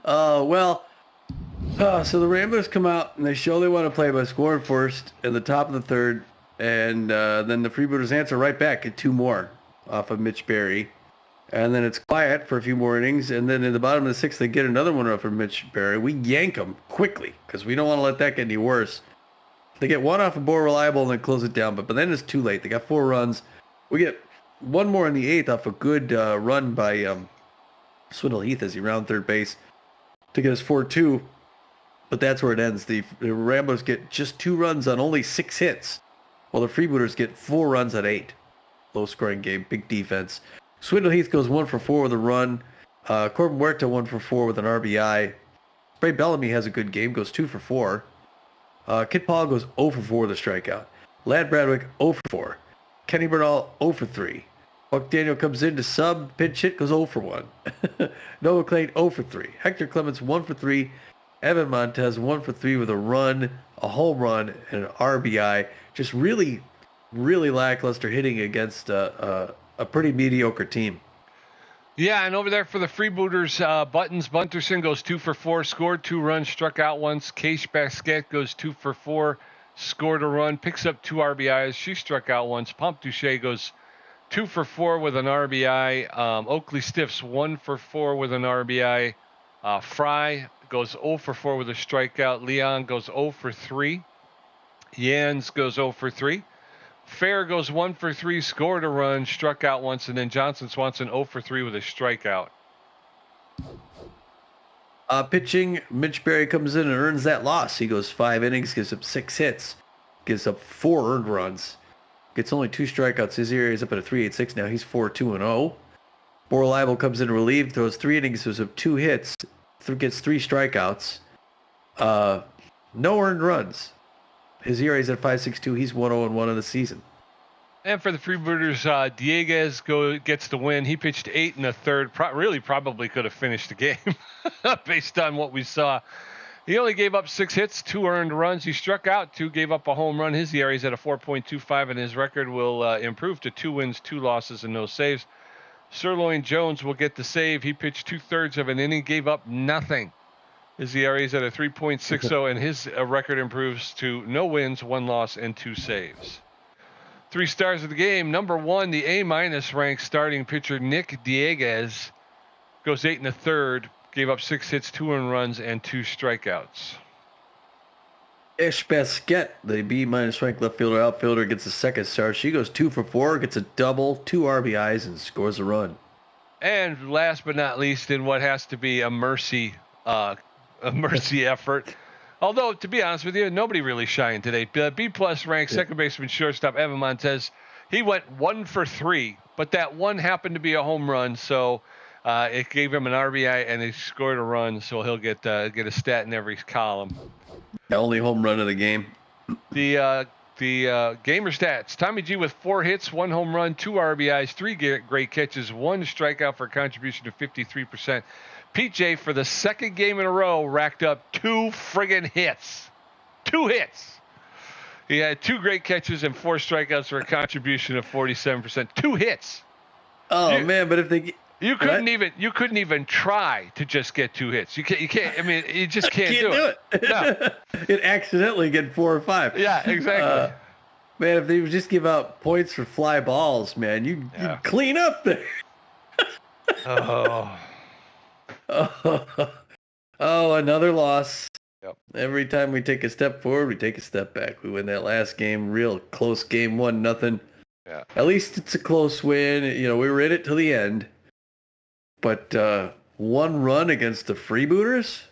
So the Ramblers come out and they show they want to play by scoring first in the top of the 3rd, and then the Freebooters answer right back at 2 more off of Mitch Berry. And then it's quiet for a few more innings, and then in the bottom of the 6th, they get another one off of Mitch Berry. We yank them quickly because we don't want to let that get any worse. They get 1 off of More Reliable and then close it down, but then it's too late. They got 4 runs. We get 1 more in the 8th off a good run by Swindle Heath as he round third base to get us 4-2, but that's where it ends. The Ramblers get just 2 runs on only 6 hits, while the Freebooters get 4 runs on 8. Low-scoring game, big defense. Swindle Heath goes 1 for 4 with a run. Corbin Huerta 1 for 4 with an RBI. Bray Bellamy has a good game, goes 2 for 4. Kit Paul goes 0 for 4 with a strikeout. Ladd Bradwick 0 for 4. Kenny Bernal 0 for 3. Buck Daniel comes in to sub, pinch hit, goes 0 for 1. Noah Clay 0 for 3. Hector Clements 1 for 3. Evan Montez 1 for 3 with a run, a home run, and an RBI. Just really, really lackluster hitting against a pretty mediocre team. Yeah, and over there for the Freebooters, Buttons Bunterson goes 2 for 4, scored 2 runs, struck out once. Case Basquette goes 2 for 4, scored a run, picks up 2 RBIs. She struck out once. Pomp Duche goes 2 for 4 with an RBI. Oakley Stiffs 1 for 4 with an RBI. Fry goes 0 for 4 with a strikeout. Leon goes 0 for 3. Yans goes 0 for 3. Fair goes 1 for 3, scored a run, struck out once, and then Johnson Swanson 0 for 3 with a strikeout. Pitching, Mitch Berry comes in and earns that loss. He goes 5 innings, gives up 6 hits, gives up 4 earned runs, gets only 2 strikeouts. His ERA is up at a 3.86 now. He's 4-2-0. More Reliable comes in to relieve, throws 3 innings, gives up 2 hits, gets 3 strikeouts. No earned runs. His ERA is at 5.62. He's 1-0-1 in the season. And for the Freebooters, Dieguez gets the win. He pitched 8 1/3. Probably could have finished the game based on what we saw. He only gave up 6 hits, 2 earned runs. He struck out 2, gave up a home run. His ERA is at a 4.25, and his record will improve to 2 wins, 2 losses, and no saves. Sirloin Jones will get the save. He pitched 2/3 of an inning, gave up nothing. His ERA is at a 3.60, and his record improves to no wins, 1 loss, and 2 saves. 3 stars of the game. Number 1, the A- ranked starting pitcher Nick Dieguez goes 8 1/3, gave up 6 hits, 2 earned runs, and 2 strikeouts. Ish Basquette, the B- ranked left fielder outfielder, gets a 2nd star. She goes 2 for 4, gets a double, 2 RBIs, and scores a run. And last but not least, in what has to be a mercy effort, Although, to be honest with you, nobody really shined today. B-plus ranked second baseman shortstop Evan Montez, he went 1 for 3, but that one happened to be a home run, so it gave him an RBI and he scored a run, so he'll get a stat in every column. The only home run of the game. The gamer stats: Tommy G with 4 hits, 1 home run, 2 RBIs, 3 great catches, 1 strikeout for a contribution of 53%. Pete J, for the second game in a row, racked up 2 friggin' hits. 2 hits. He had 2 great catches and 4 strikeouts for a contribution of 47%. 2 hits. Oh man, but if they you couldn't even try to just get 2 hits. You can't. I mean, you just can't do it. No. It accidentally get 4 or 5. Yeah, exactly. Man, if they would just give out points for fly balls, man, you'd clean up there. Oh. Oh, another loss. Yep. Every time we take a step forward, we take a step back. We win that last game, real close game, 1-0. Yeah. At least it's a close win. You know, we were in it till the end. But 1 run against the Freebooters?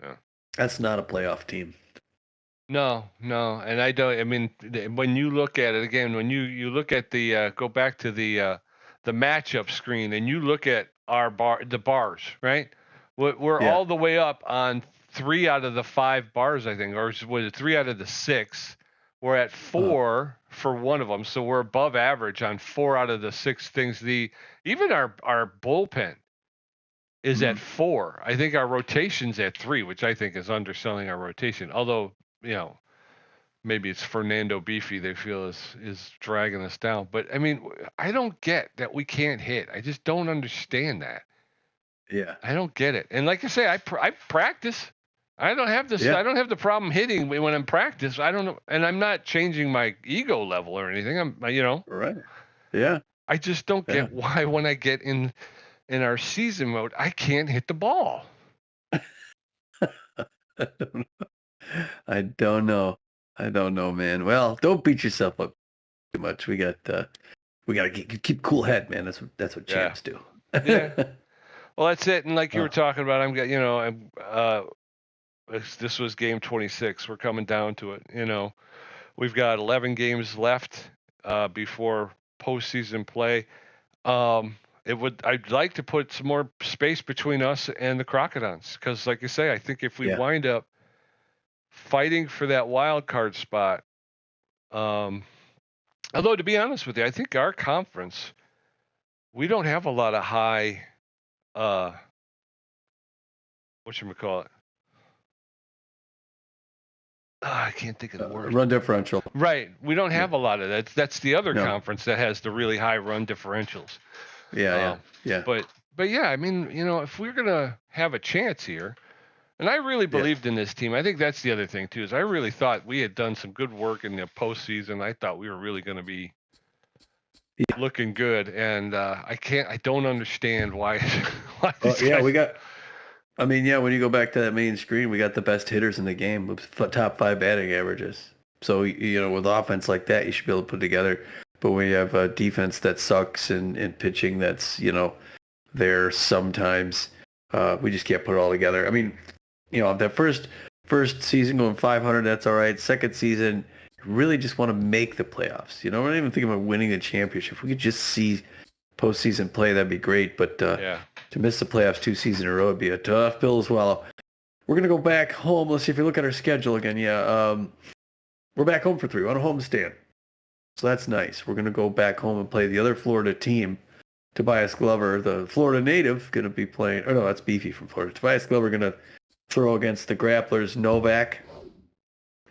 Yeah. That's not a playoff team. No, and I don't. I mean, when you look at it again, when you look at the go back to the matchup screen, and you look at the bars, right? We're all the way up on 3 out of the 5 bars, I think, or was it 3 out of the 6? We're at 4 for one of them, so we're above average on 4 out of the 6 things. Even our bullpen is at 4. I think our rotation's at 3, which I think is underselling our rotation. Although, you know, maybe it's Fernando Beefy they feel is dragging us down. But I mean, I don't get that we can't hit. I just don't understand that. Yeah. I don't get it. And like I say, I practice. I don't have this. Yeah. I don't have the problem hitting when I'm practice. I don't know, and I'm not changing my ego level or anything. I'm, Right. Yeah. I just don't get why when I get in our season mode, I can't hit the ball. I don't know, man. Well, don't beat yourself up too much. We gotta keep cool head, man. That's what champs do. Yeah. Well, that's it. And like you were talking about, this was game 26. We're coming down to it. We've got 11 games left before postseason play. I'd like to put some more space between us and the Crocodiles, because, like you say, I think if we wind up fighting for that wild card spot, although to be honest with you, I think our conference, we don't have a lot of high. Whatchamacallit? I can't think of the word. Run differential. Right. We don't have a lot of that. That's the other conference that has the really high run differentials. Yeah. But yeah, I mean, if we're gonna have a chance here, and I really believed in this team. I think that's the other thing too, is I really thought we had done some good work in the postseason. I thought we were really going to be looking good, and I don't understand why. When you go back to that main screen, we got the best hitters in the game with top 5 batting averages. So, with offense like that, you should be able to put together. But when you have a defense that sucks and pitching that's, there sometimes, we just can't put it all together. I mean, that first season going 500, that's all right. Second season, really just want to make the playoffs. We're not even thinking about winning the championship. If we could just see postseason play, that'd be great. But to miss the playoffs 2 seasons in a row would be a tough pill to swallow. We're going to go back home. Let's see if you look at our schedule again. We're back home for 3. We're on a homestand. So that's nice. We're going to go back home and play the other Florida team. Tobias Glover, the Florida native, going to be playing. Oh, no, that's Beefy from Florida. Tobias Glover going to throw against the Grapplers, Novak.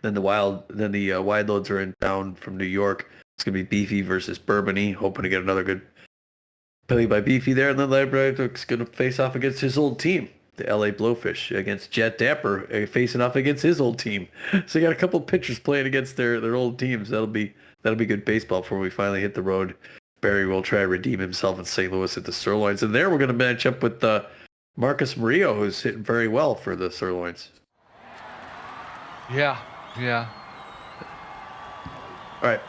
Then the Wide Loads are in town from New York. It's going to be Beefy versus Bourbony, hoping to get another good play by Beefy there. And then Labrador's going to face off against his old team, the LA Blowfish, against Jet Dapper, facing off against his old team. So you got a couple pitchers playing against their old teams. That'll be good baseball before we finally hit the road. Barry will try to redeem himself in St. Louis at the Sirloins. And there we're going to match up with Marcus Murillo, who's hitting very well for the Sirloins. Yeah. All right.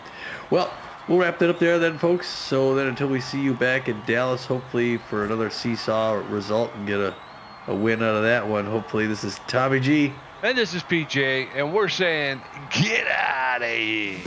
Well, we'll wrap that up there then, folks. So then until we see you back in Dallas, hopefully for another seesaw result and get a win out of that one. Hopefully this is Tommy G And this is PJ, and we're saying, get out of here.